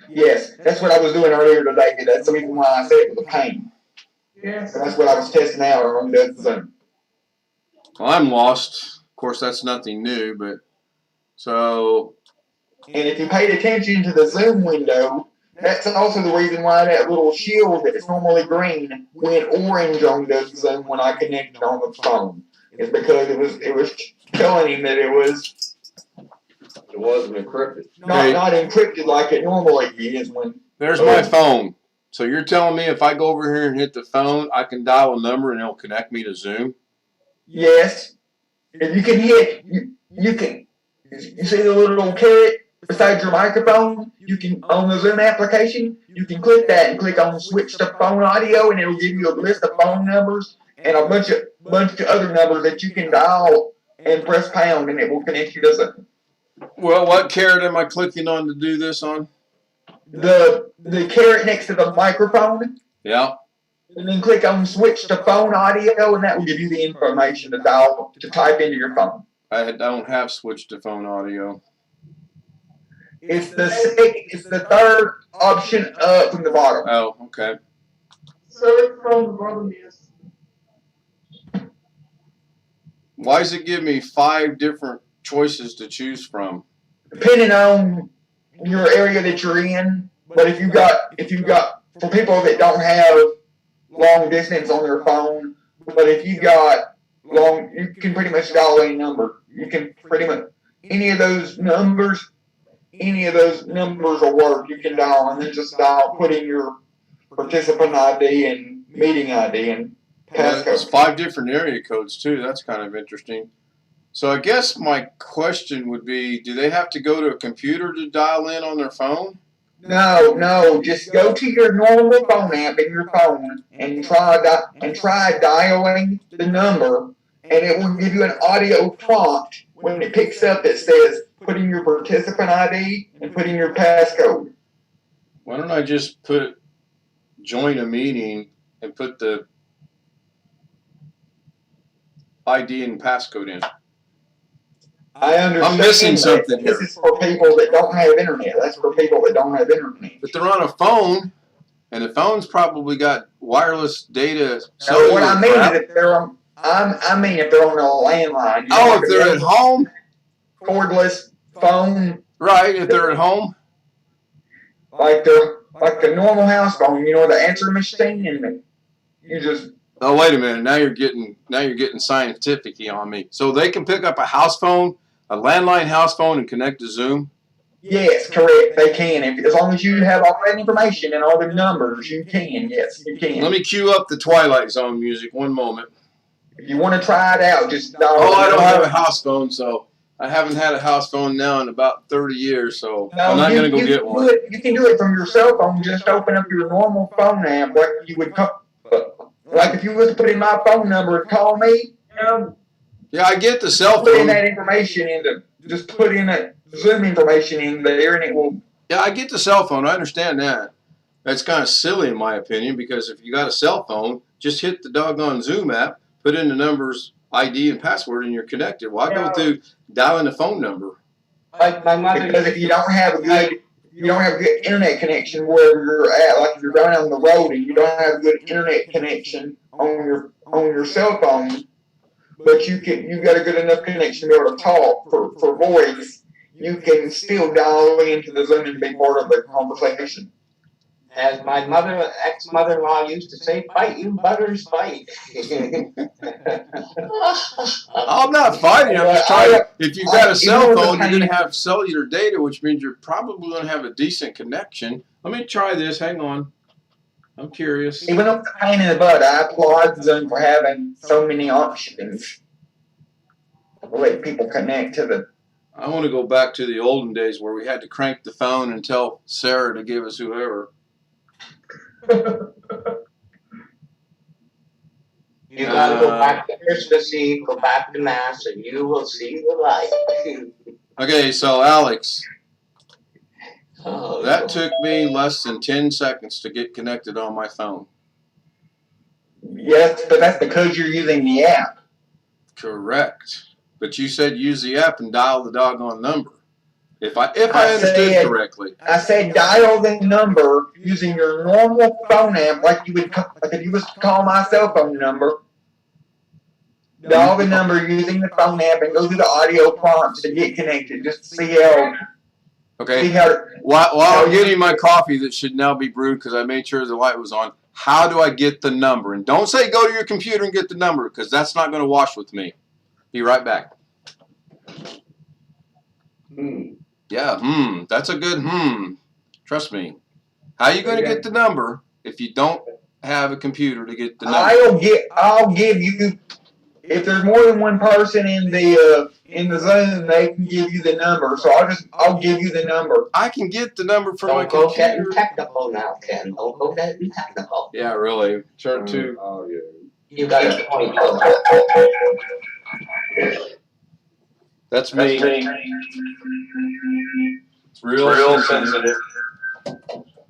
Yes, that's what I was doing earlier today. That's the reason why I said it was a pain. Yes. And that's what I was testing out on the Zoom. Well, I'm lost. Of course, that's nothing new, but so. And if you paid attention to the Zoom window, that's also the reason why that little shield that's normally green went orange on the Zoom when I connected on the phone. It's because it was telling him that it wasn't encrypted. Not encrypted like it normally is when. There's my phone. So you're telling me if I go over here and hit the phone, I can dial a number and it'll connect me to Zoom? Yes. If you can hit, you can. You see the little carrot beside your microphone? You can, on the Zoom application, you can click that and click on switch to phone audio, and it'll give you a list of phone numbers and a bunch of other numbers that you can dial and press pound, and it will connect you to Zoom. Well, what carrot am I clicking on to do this on? The carrot next to the microphone. Yeah. And then click on switch to phone audio, and that will give you the information to dial to type into your phone. I don't have switch to phone audio. It's the third option up from the bottom. Oh, okay. Select from the bottom, yes. Why does it give me 5 different choices to choose from? Depending on your area that you're in, but if you got for people that don't have long distance on their phone, but if you got long, you can pretty much dial any number. You can pretty much any of those numbers will work. You can dial and then just put in your participant ID and meeting ID and passcode. It's 5 different area codes too. That's kind of interesting. So I guess my question would be, do they have to go to a computer to dial in on their phone? No, just go to your normal phone app in your phone and try dialing the number, and it will give you an audio prompt when it picks up that says put in your participant ID and put in your passcode. Why don't I just join a meeting and put the ID and passcode in? I understand. I'm missing something here. This is for people that don't have internet. That's for people that don't have internet. But they're on a phone, and the phone's probably got wireless data. So what I mean is if they're on, if they're on a landline. Oh, if they're at home? Cordless phone. Right, if they're at home. Like the normal house phone, the answer machine, and you just. Oh, wait a minute. Now you're getting scientific-y on me. So they can pick up a house phone, a landline house phone, and connect to Zoom? Yes, correct. They can. As long as you have all that information and all the numbers, you can. Yes, you can. Let me cue up the Twilight Zone music. One moment. If you want to try it out, just dial. Oh, I don't have a house phone, so I haven't had a house phone now in about 30 years, so No, I'm not you, gonna go you get can one. do it. You can do it from your cell phone. Just open up your normal phone app, like you would like if you was to put in my phone number and call me. Yeah, I get the cell Put in phone. that information just put in that Zoom information in there, and it will. Yeah, I get the cell phone. I understand that. That's kind of silly in my opinion, because if you got a cell phone, just hit the doggone Zoom app, put in the numbers, ID, and password, and you're connected. Why go through dialing the phone number? Like my mother. Because if you don't have a good internet connection wherever you're at, like if you're going on the road and you don't have a good internet connection on your cell phone, but you've got a good enough connection to be able to talk for voice, you can still dial into the Zoom and be part of the conversation. As my ex-mother-in-law used to say, fight you butters, fight. I'm not fighting. I'm just trying. If you've got a cell phone, you're going to have cellular data, which means you're probably going to have a decent connection. Let me try this. Hang on. I'm curious. Even though it's a pain in the butt, I applaud Zoom for having so many options to let people connect to the. I want to go back to the olden days where we had to crank the phone and tell Sarah to give us whoever. You gotta go back to Christmas Eve, go back to Mass, and you will see the light. Okay, so Alex, Oh, that took me less than 10 seconds to get connected on my phone. Yes, but that's because you're using the app. Correct. But you said use the app and dial the doggone number. If I understood correctly. I said dial the number using your normal phone app, like you would, like if you was to call my cell phone number. Dial the number using the phone app and go through the audio prompts to get connected. Just to see how. Okay. See how. While I'm getting my coffee that should now be brewed because I made sure the light was on, how do I get the number? And don't say go to your computer and get the number, because that's not going to wash with me. Be right back. Yeah, that's a good Trust me. How are you going to get the number if you don't have a computer to get the number? I'll give you, if there's more than one person in the Zoom, they can give you the number. So I'll give you the number. I can get the number from my Don't go computer. getting technical now, Ken. Don't go getting technical. Yeah, really. Turn to. Oh, yeah. You got a point. That's me. It's real sensitive.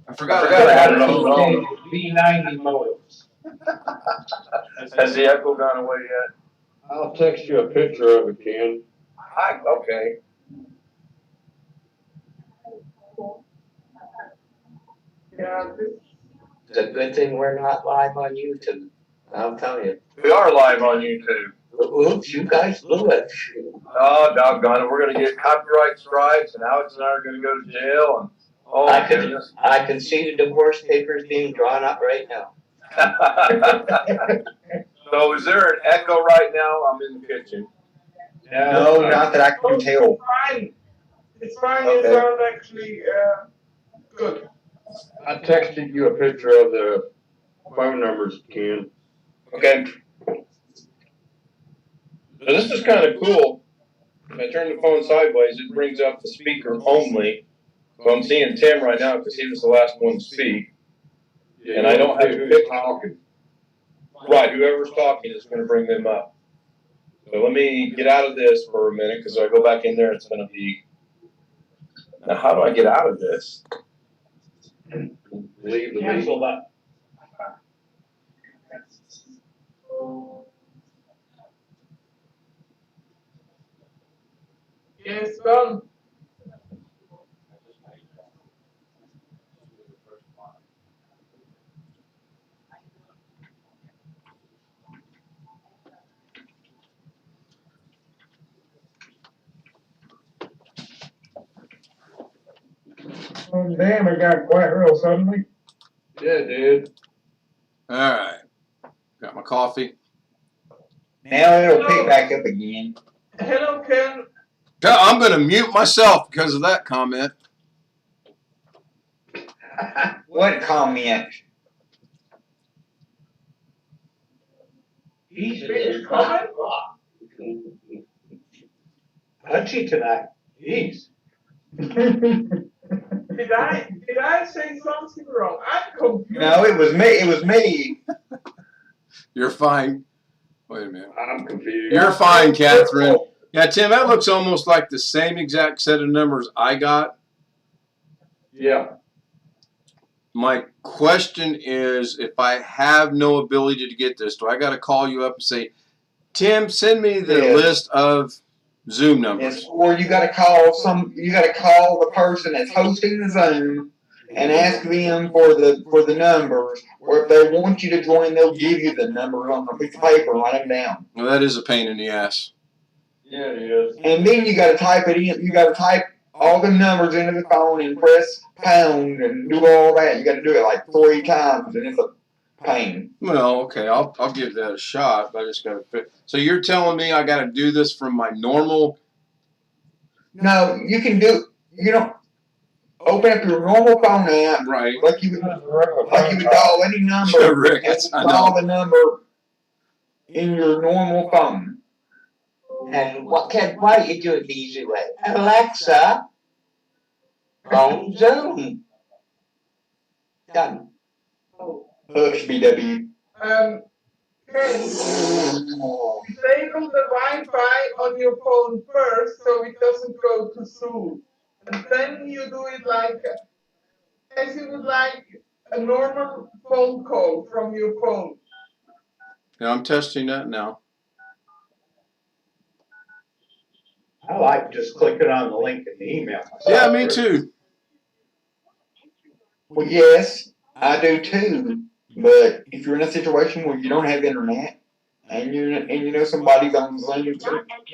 I forgot I had it on the phone. V90 modems. Has the echo gone away yet? I'll text you a picture of it, Ken. Okay. Yeah, It's a good thing we're not live on YouTube. I'll tell you. We are live on YouTube. Oops, you guys blew it. Oh, doggone it. We're going to get copyright strikes, and Alex and I are going to go to jail. And oh, I can see the divorce papers being drawn up right now. So is there an echo right now? I'm in the kitchen. No, not that I can tell. fine. It's fine. Okay. It sounds actually good. I texted you a picture of the phone numbers, Ken. Okay. So this is kind of cool. If I turn the phone sideways, it brings up the speaker only. So I'm seeing Tim right now because he was the last one to speak. Yeah, And I don't have who's to talking. Right, whoever's talking is going to bring them up. So let me get out of this for a minute, because if I go back in there, it's going to be. Now, how do I get out of this? Leave the Cancel meeting. that. Yes, done. Oh, damn, it got quiet real suddenly. Yeah, dude. All right. Got my coffee. Now it'll pick back up again. Hello, Ken. I'm going to mute myself because of that comment. What comment? He's Finished comment? touchy tonight. Jeez. Did I say something wrong? I'm confused. No, it was me. It was me. You're fine. Wait a minute. I'm confused. You're fine, Catherine. Yeah, Tim, that looks almost like the same exact set of numbers I got. Yeah. My question is, if I have no ability to get this, do I got to call you up and say, Tim, send me the Yes. list of Zoom numbers? Yes, or you gotta call the person that's hosting the Zoom and ask them for the numbers. Or if they want you to join, they'll give you the numbers on a piece of paper, write them down. Well, that is a pain in the ass. Yeah, it is. And then you gotta type it in. You gotta type all the numbers into the phone and press pound and do all that. You gotta do it like 3 times, and it's a pain. Well, okay, I'll give that a shot, but I just got to fit. So you're telling me I got to do this from my normal? No, you can do. You don't open up your normal phone app Right. like you would dial any number. Rick, And I dial know. the number in your normal phone. And why don't you do it the easy way? Alexa, phone Zoom. Done. Hush, BW. Ken, disable the Wi-Fi on your phone first so it doesn't go to Zoom. And then you do it like, as you would like a normal phone call from your phone. Yeah, I'm testing that now. I like just clicking on the link in the email. myself. Yeah, me too. Well, yes, I do too. But if you're in a situation where you don't have internet and you know somebody's on Zoom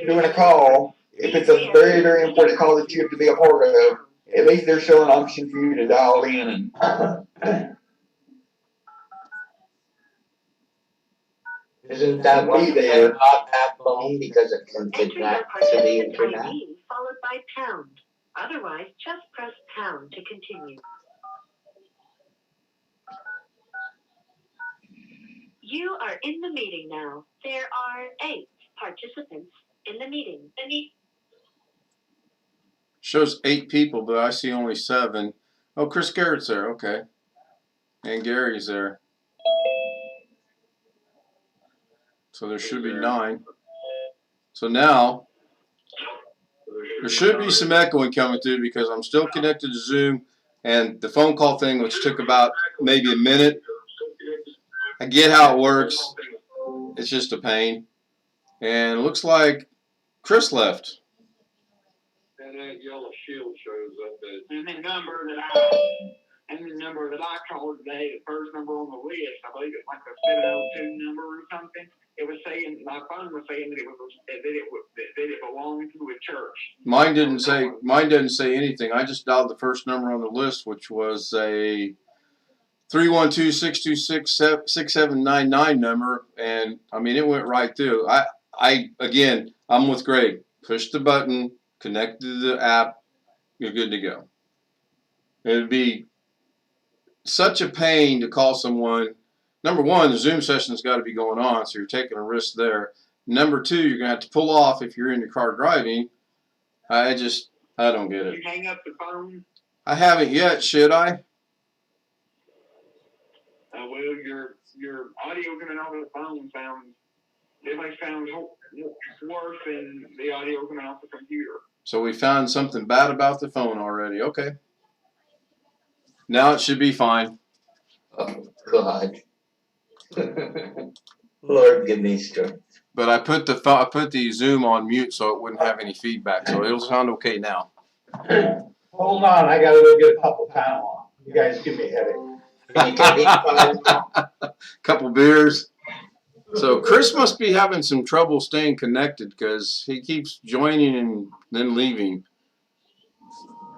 doing a call, if it's a very, very important call that you have to be a part of, at least there's still an option for you to dial in. Isn't that Be what there. they got that phone because it can connect to the internet? Followed by pound. Otherwise, just press pound to continue. You are in the meeting now. There are 8 participants in the meeting. Shows 8 people, but I see only 7. Oh, Chris Garrett's there. Okay. And Gary's there. So there should be 9. So now there should be some echoing coming through because I'm still connected to Zoom and the phone call thing, which took about maybe a minute. I get how it works. It's just a pain. And it looks like Chris left. And that yellow shield shows up as. And the number that I called today, the first number on the list, I believe it's like a 702 number or something. It was saying, my phone was saying that it belonged to a church. Mine didn't say anything. I just dialed the first number on the list, which was a 312-626-6799 number, and I mean it went right through. I'm with Greg. Push the button, connect to the app, you're good to go. It'd be such a pain to call someone. Number one, the Zoom session's got to be going on, so you're taking a risk there. Number two, you're gonna have to pull off if you're in your car driving. I don't get it. You hang up the phone. I haven't yet, should I? Well, your audio coming off of the phone definitely sounds worse than the audio coming off the computer. So we found something bad about the phone already. Okay. Now it should be fine. Oh, God. Lord, give me strength. But I put the Zoom on mute so it wouldn't have any feedback. So it'll sound okay now. Hold on, I gotta go get a couple Tylenol. You guys give me a headache. Can you get me five? Couple beers. So Chris must be having some trouble staying connected because he keeps joining and then leaving.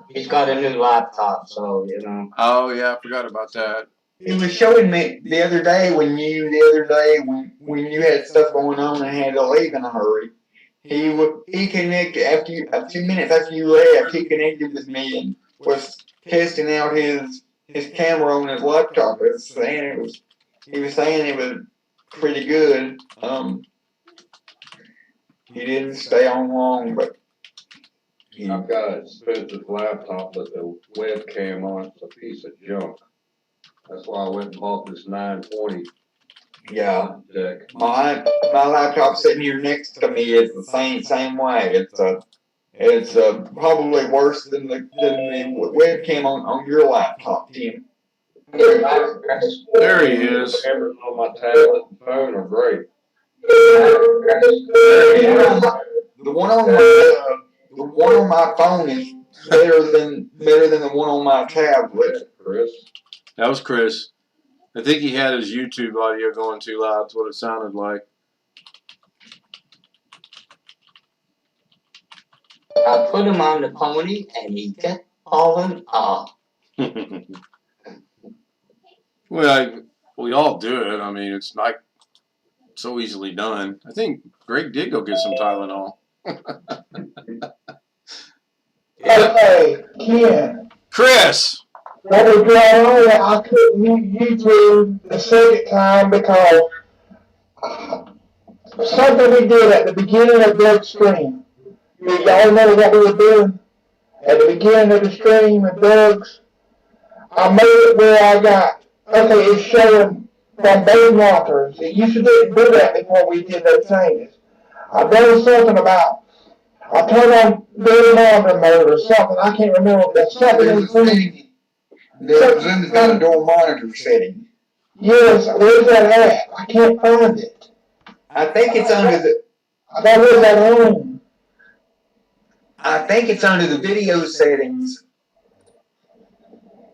He's got a new laptop, so, you know. Oh yeah, I forgot about that. He was showing me the other day when you had stuff going on and had to leave in a hurry. He connected a few minutes after you left. He connected with me and was testing out his camera on his laptop. He was saying it was pretty good. He didn't stay on long, but I've got an expensive laptop, but the webcam on it's a piece of junk. That's why I went and bought this 920 Yeah. deck. My laptop sitting here next to me is the same way. It's probably worse than the webcam on your laptop, Tim. There he is. Cameras on my tablet and phone are great. The one on my phone is better than the one on my tablet. Chris. That was Chris. I think he had his YouTube audio going too loud. That's what it sounded like. I put him on the pony and he kept falling off. Well, we all do it. I mean, it's not so easily done. I think Greg did go get some Tylenol. Okay, Ken. Chris! What was going on? I couldn't mute YouTube the second time because something we did at the beginning of Doug's stream. Do y'all know what we were doing? At the beginning of the stream of Doug's, I made it where I got, okay, it's showing from both monitors. It used to do that before we did those changes. I done something about, I turned on dual monitor mode or something, I can't remember, but something was doing. There's in the door monitor setting. Yes, where's that at? I can't find it. I think it's under the. Where's that on? I think it's under the video settings.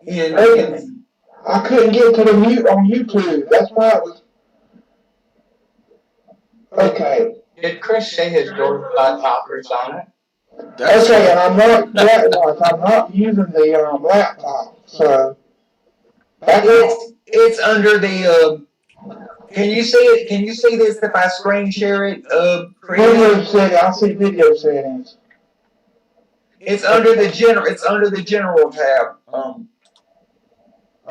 I couldn't get to the mute on YouTube. That's why it was. Okay. Did Chris say his door got toppers on it? Okay, and I'm not using the laptop, so. It's under the. Can you see it? Can you see this if I screen share it? Video settings. I see video settings. It's under the general. It's under the general tab.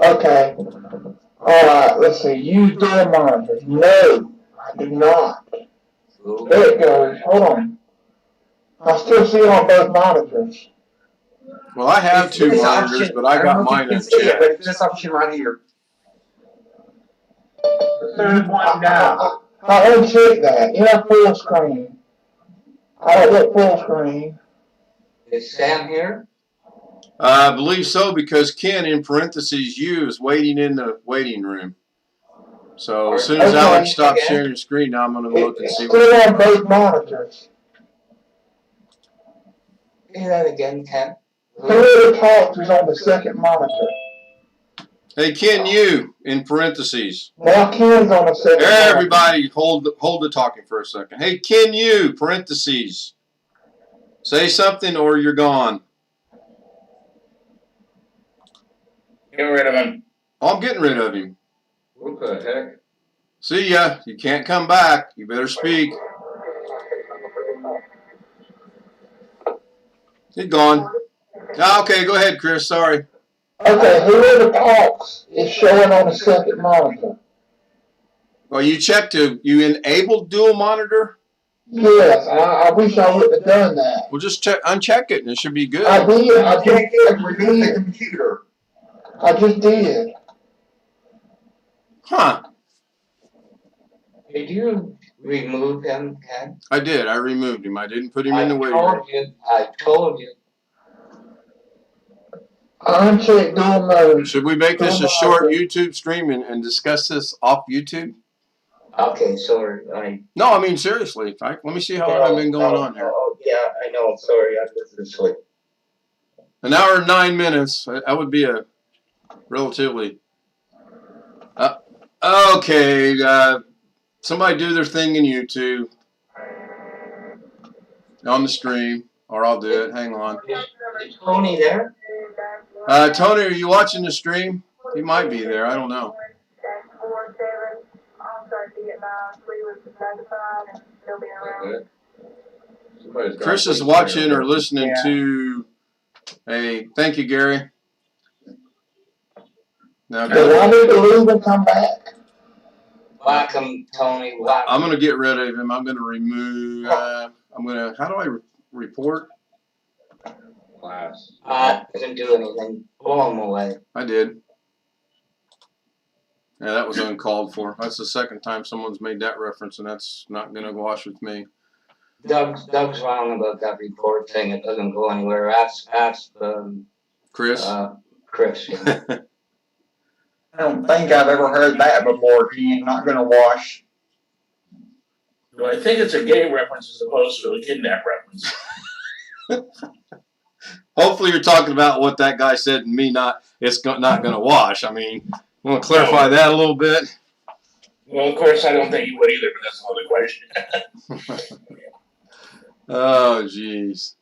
Okay. All right. Let's see. Use dual monitors. No, I do not. There it goes. Hold on. I still see it on both monitors. Well, I have two monitors, but I got mine unchecked. But it's this option right here. Third one down. I unchecked that. Yeah, full screen. I don't look full screen. Is Sam here? I believe so because Ken, in parentheses, you is waiting in the waiting room. So as soon as Alex stops sharing your screen, now I'm going to look and see. It's still on both monitors. Say that again, Ken. Whoever talks is on the second monitor. Hey, Ken, you, in parentheses. Now Ken's on the second monitor. Everybody hold the talking for a second. Hey, Ken, you, parentheses. Say something or you're gone. Get rid of him. Oh, I'm getting rid of him. What the heck? See ya. You can't come back. You better speak. He's gone. Ah, okay, go ahead, Chris. Sorry. Okay, whoever talks is showing on the second monitor. Well, you enabled dual monitor? Yes, I wish I would have done that. Well, just uncheck it and it should be good. I did. I just Reboot the computer. I just did. Huh. Did you remove him, Ken? I did. I removed him. I didn't put him in the waiting room. I told you. I unchecked dual mode. Should we make this a short YouTube stream and discuss this off YouTube? Okay, sorry. No, I mean, seriously. Let me see how long I've been going on here. Oh, yeah, I know. Sorry, I was asleep. An hour and 9 minutes. That would be a relatively... okay. Somebody do their thing in YouTube. On the stream. Or I'll do it. Hang on. Is Tony there? Tony, are you watching the stream? He might be there. I don't know. Okay. Chris is watching or listening to a... Thank you, Gary. Now, Do I need to leave and come back? Welcome, Tony. Welcome. I'm going to get rid of him. I'm going to remove... how do I report? class. Doesn't do anything. Blow them away. I did. Yeah, that was uncalled for. That's the second time someone's made that reference, and that's not going to wash with me. Doug's wrong about that report thing. It doesn't go anywhere. Ask Chris? Chris. Yeah. I don't think I've ever heard that before. He's not gonna wash. Well, I think it's a gay reference as opposed to a kidnap reference. Hopefully you're talking about what that guy said and me not going to wash. I mean, I want to clarify that a little bit. Well, of course, I don't think you would either, but that's another question. Oh, jeez.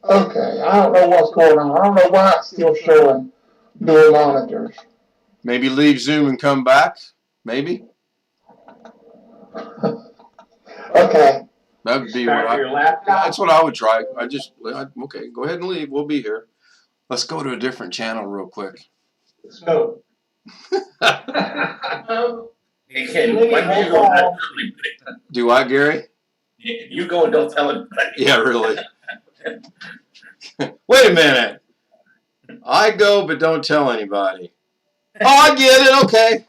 Okay, I don't know what's going on. I don't know why it's still showing dual monitors. Maybe leave Zoom and come back? Maybe? Okay. That would be Start what your laptop. that's what I would try. Okay, go ahead and leave. We'll be here. Let's go to a different channel real quick. Let's go. You can. Why don't you go and not tell anybody? Do I, Gary? You go and don't tell anybody. Yeah, really. Wait a minute. I go, but don't tell anybody. Oh, I get it. Okay.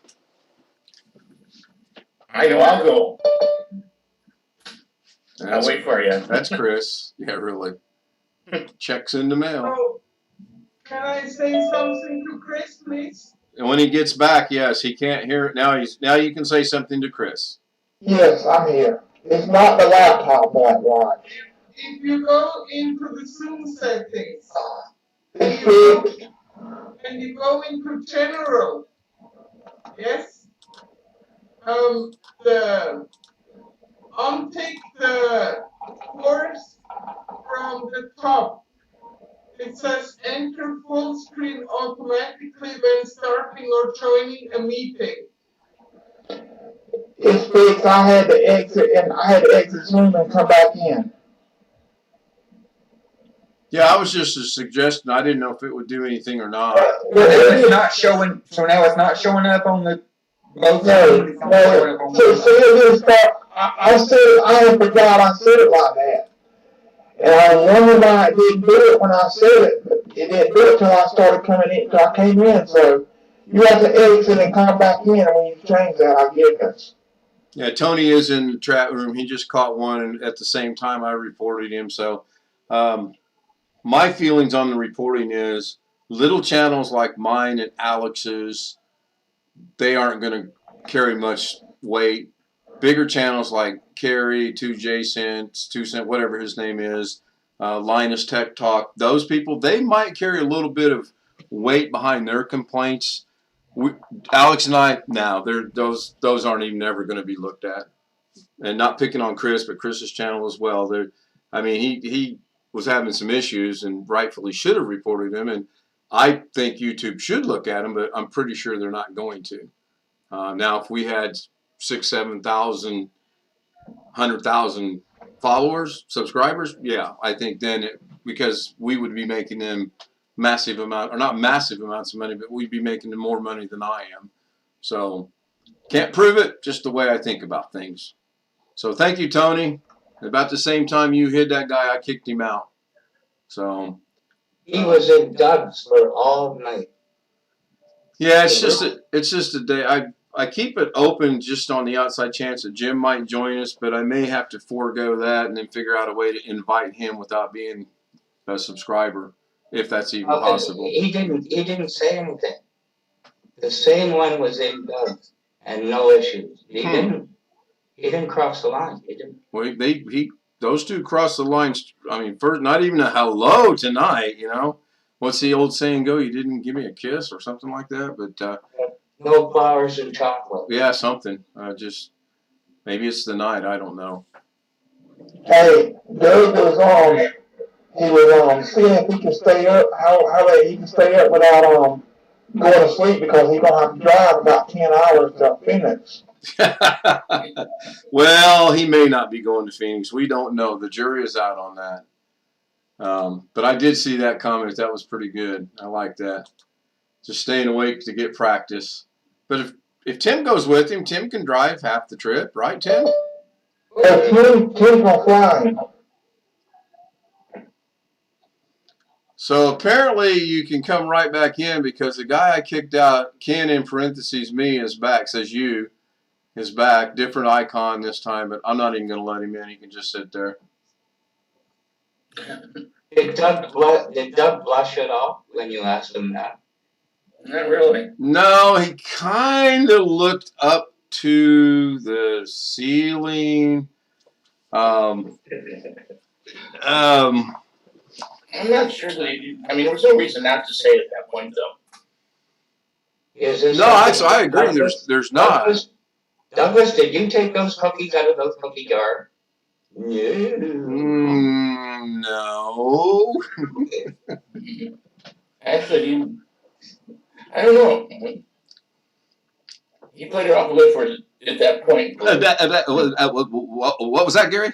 I know, I'll go. I'll wait for you. That's Chris. Yeah, really. Checks in the mail. Oh, can I say something to Chris, please? And when he gets back, yes, he can't hear it. Now you can say something to Chris. Yes, I'm here. It's not the laptop that watch. If you go into the Zoom settings, It's fixed. and you go into general, yes, untick the course from the top. It says enter full screen automatically when starting or joining a meeting. It's fixed. I had to exit Zoom and come back in. Yeah, I was just a suggestion. I didn't know if it would do anything or not. It's not showing. So now it's not showing up on the both. No. So it didn't start. I said I forgot I said it like that. And I was wondering why it didn't do it when I said it, but it didn't do it till I started coming in, till I came in. So you have to exit and come back in, and when you change that, I get this. Yeah, Tony is in the chat room. He just caught one, and at the same time I reported him. So my feelings on the reporting is little channels like mine and Alex's, they aren't going to carry much weight. Bigger channels like Carrie, 2J-Cents, 2 Cent, whatever his name is, Linus Tech Talk, those people, they might carry a little bit of weight behind their complaints. Alex and I, now those aren't even ever going to be looked at. And not picking on Chris, but Chris's channel as well. I mean, he was having some issues and rightfully should have reported them. And I think YouTube should look at them, but I'm pretty sure they're not going to. Now, if we had 6,000, 7,000, 100,000 followers, subscribers, yeah, I think then because we would be making them massive amount, or not massive amounts of money, but we'd be making them more money than I am. So can't prove it, just the way I think about things. So thank you, Tony. About the same time you hid that guy, I kicked him out. So He was in Doug's for all night. yeah, it's just a day. I keep it open just on the outside chance that Jim might join us, but I may have to forego that and then figure out a way to invite him without being a subscriber, if that's even possible. He didn't say anything. The same one was in Doug's and no issues. He didn't cross the line. He didn't. Well, those two crossed the lines. I mean, first, not even a hello tonight, you know. What's the old saying go? You didn't give me a kiss or something like that, but No flowers and chocolate. yeah, something. Just maybe it's the night. I don't know. Hey, Doug was on. He was seeing if he can stay up. How he can stay up without going to sleep because he's gonna have to drive about 10 hours to Phoenix. Well, he may not be going to Phoenix. We don't know. The jury is out on that. But I did see that comment. That was pretty good. I like that. Just staying awake to get practice. But if Tim goes with him, Tim can drive half the trip, right, Tim? Tim's gonna fly him. So apparently you can come right back in because the guy I kicked out, Ken in parentheses me, is back. Says you is back. Different icon this time, but I'm not even going to let him in. He can just sit there. Did Doug blush at all when you asked him that? Not really. No, he kind of looked up to the ceiling. I'm not sure that he, I mean, there was no reason not to say it at that point, though. Is this No, I agree. There's not. Douglas, did you take those cookies out of those cookie jar? No. No. Actually, I don't know. He played it off a little for it at that point. What was that, Gary?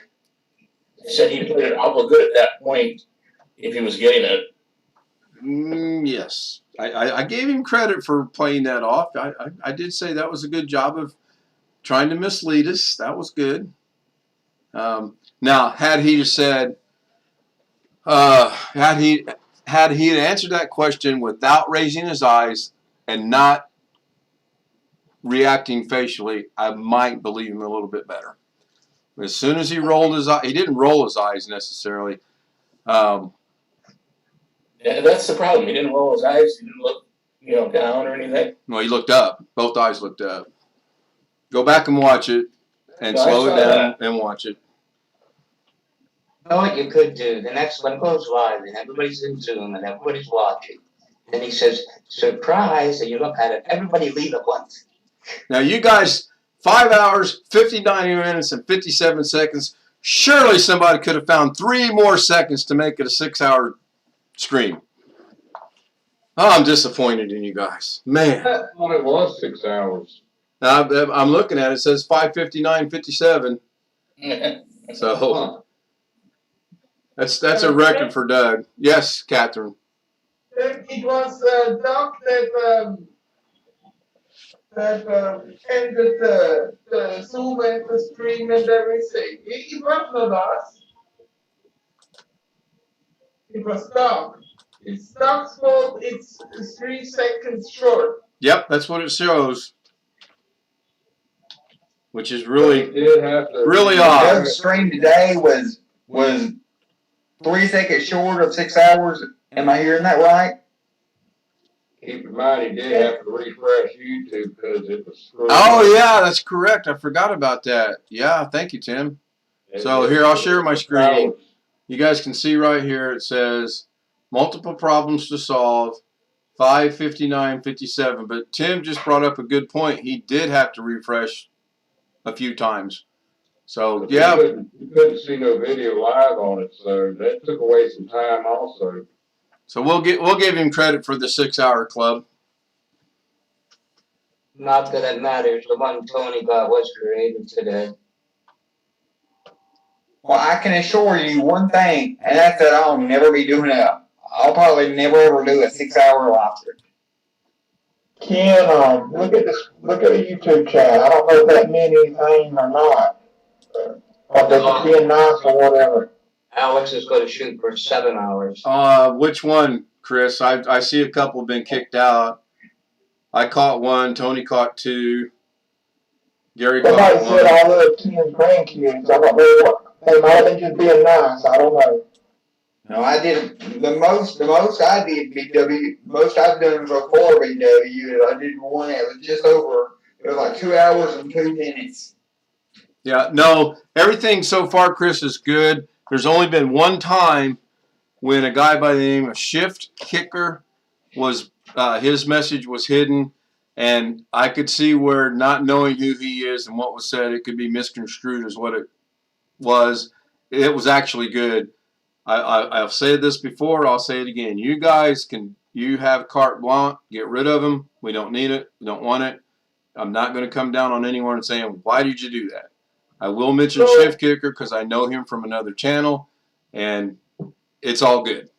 He said he played it awful good at that point if he was getting it. Yes. I gave him credit for playing that off. I did say that was a good job of trying to mislead us. That was good. Now, had he just said, had he answered that question without raising his eyes and not reacting facially, I might believe him a little bit better. As soon as he rolled his eyes, he didn't roll his eyes necessarily. Yeah, that's the problem. He didn't roll his eyes. He didn't look, down or anything. Well, he looked up. Both eyes looked up. Go back and watch it, and No, slow I it saw down and watch it. You know what you could do? The next one goes live and everybody's in Zoom and everybody's watching. And he says, surprise, and you look at it, everybody leave at once. Now, you guys, 5 hours, 59 minutes, and 57 seconds. Surely somebody could have found 3 more seconds to make it a 6-hour stream. Oh, I'm disappointed in you guys. Man. I thought it was 6 hours. I'm looking at it. It says 5:59:57. So that's a record for Doug. Yes, Catherine. It was Doc that ended the Zoom and the stream and everything. It was not us. It was Doc. It's Doc's fault. It's 3 seconds short. Yep, that's what it shows. Which is really really odd. Doug's stream today was 3 seconds short of 6 hours. Am I hearing that right? Keep in mind, he did have to refresh YouTube because it was screwed. Oh, yeah, that's correct. I forgot about that. Yeah, thank you, Tim. So here, I'll share my screen. You guys can see right here, it says multiple problems to solve, 5:59:57. But Tim just brought up a good point. He did have to refresh a few times. So, yeah. You couldn't see no video live on it, so that took away some time also. So we'll give him credit for the 6-hour club. Not that it matters. The one Tony got was created today. Well, I can assure you one thing, and that's that I'll never be doing it. I'll probably never ever do a 6-hour live stream. Ken, look at the YouTube chat. I don't know if that meant anything or not. Or they're just being nice or whatever. Alex is going to shoot for 7 hours. Which one, Chris? I see a couple have been kicked out. I caught one. Tony caught 2. Gary Somebody caught said 1. I love Ken's grandkids. I don't know what. They might have been just being nice. I don't know. No, I did the most I did BW. Most I've done before BW. I did one that was just over. It was like 2 hours and 2 minutes. Yeah, no, everything so far, Chris, is good. There's only been one time when a guy by the name of Shift Kicker was his message was hidden, and I could see where not knowing who he is and what was said, it could be misconstrued as what it was. It was actually good. I've said this before. I'll say it again. You guys you have carte blanche. Get rid of them. We don't need it. We don't want it. I'm not going to come down on anyone and saying, why did you do that? I will mention Shift Kicker because I know him from another channel, and it's all good.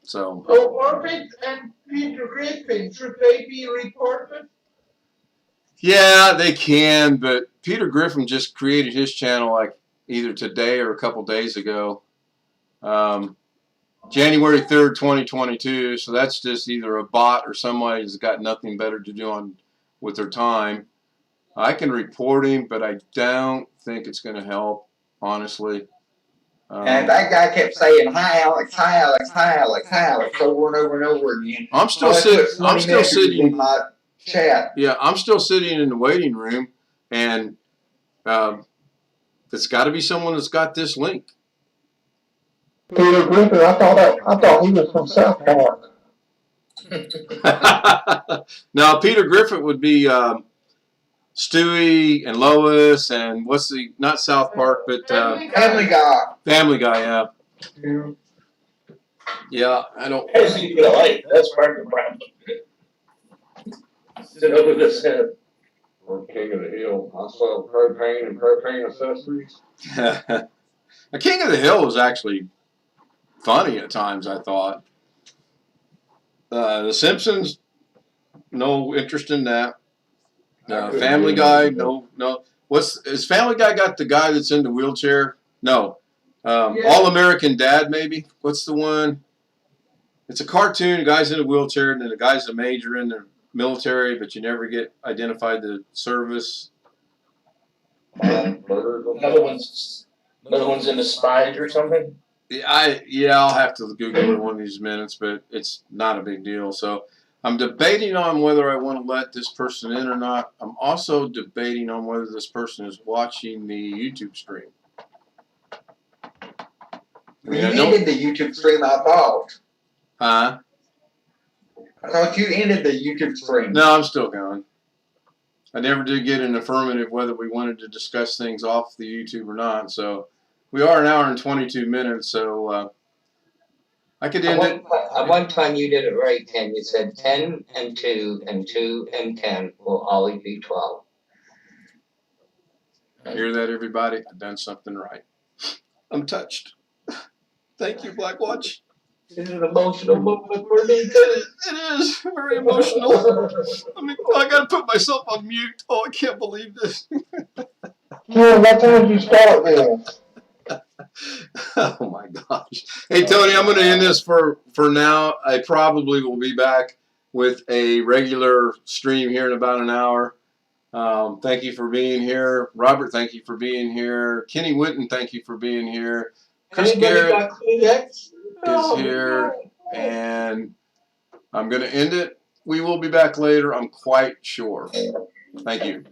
So Orbit and Peter Griffin, should they be reported? yeah, they can, but Peter Griffin just created his channel like either today or a couple days ago. January 3rd, 2022. So that's just either a bot or somebody that's got nothing better to do with their time. I can report him, but I don't think it's going to help, honestly. And that guy kept saying, "Hi Alex, hi Alex, hi Alex, hi Alex," over and over and over again. I'm still sitting in my chat. Yeah, I'm still sitting in the waiting room, and it's got to be someone that's got this link. Peter Griffin, I thought he was from South Park. Now, Peter Griffin would be Stewie and Lois, and not South Park, but Family Guy. Family Guy, yeah. Yeah, I don't. I see you like that's part of the problem. Sit over this head. Or King of the Hill. I sell propane and propane accessories. The King of the Hill was actually funny at times, I thought. The Simpsons, no interest in that. Family Guy, no. Is Family Guy got the guy that's in the wheelchair? No. All American Dad, maybe? What's the one? It's a cartoon, the guy's in a wheelchair, and then the guy's a major in the military, but you never get identified the service. Another one's in the Spies or something. I'll have to Google it one of these minutes, but it's not a big deal. So I'm debating on whether I want to let this person in or not. I'm also debating on whether this person is watching the YouTube stream. You ended the YouTube stream, I thought. Huh? I thought you ended the YouTube stream. No, I'm still going. I never did get an affirmative whether we wanted to discuss things off the YouTube or not. So we are an hour and 22 minutes, so I could end it. At one time you did it right, Ken. You said 10 and 2 and 2 and 10 will always be 12. Hear that, everybody? I've done something right. I'm touched. Thank you, Blackwatch. This is an emotional moment for me. It is very emotional. I got to put myself on mute. Oh, I can't believe this. Yeah, what time did you start then? Oh my gosh. Hey Tony, I'm going to end this for now. I probably will be back with a regular stream here in about an hour. Thank you for being here. Robert, thank you for being here. Kenny Winton, thank you for being here. Chris Garrett is here, and I'm going to end it. We will be back later, I'm quite sure. Thank you.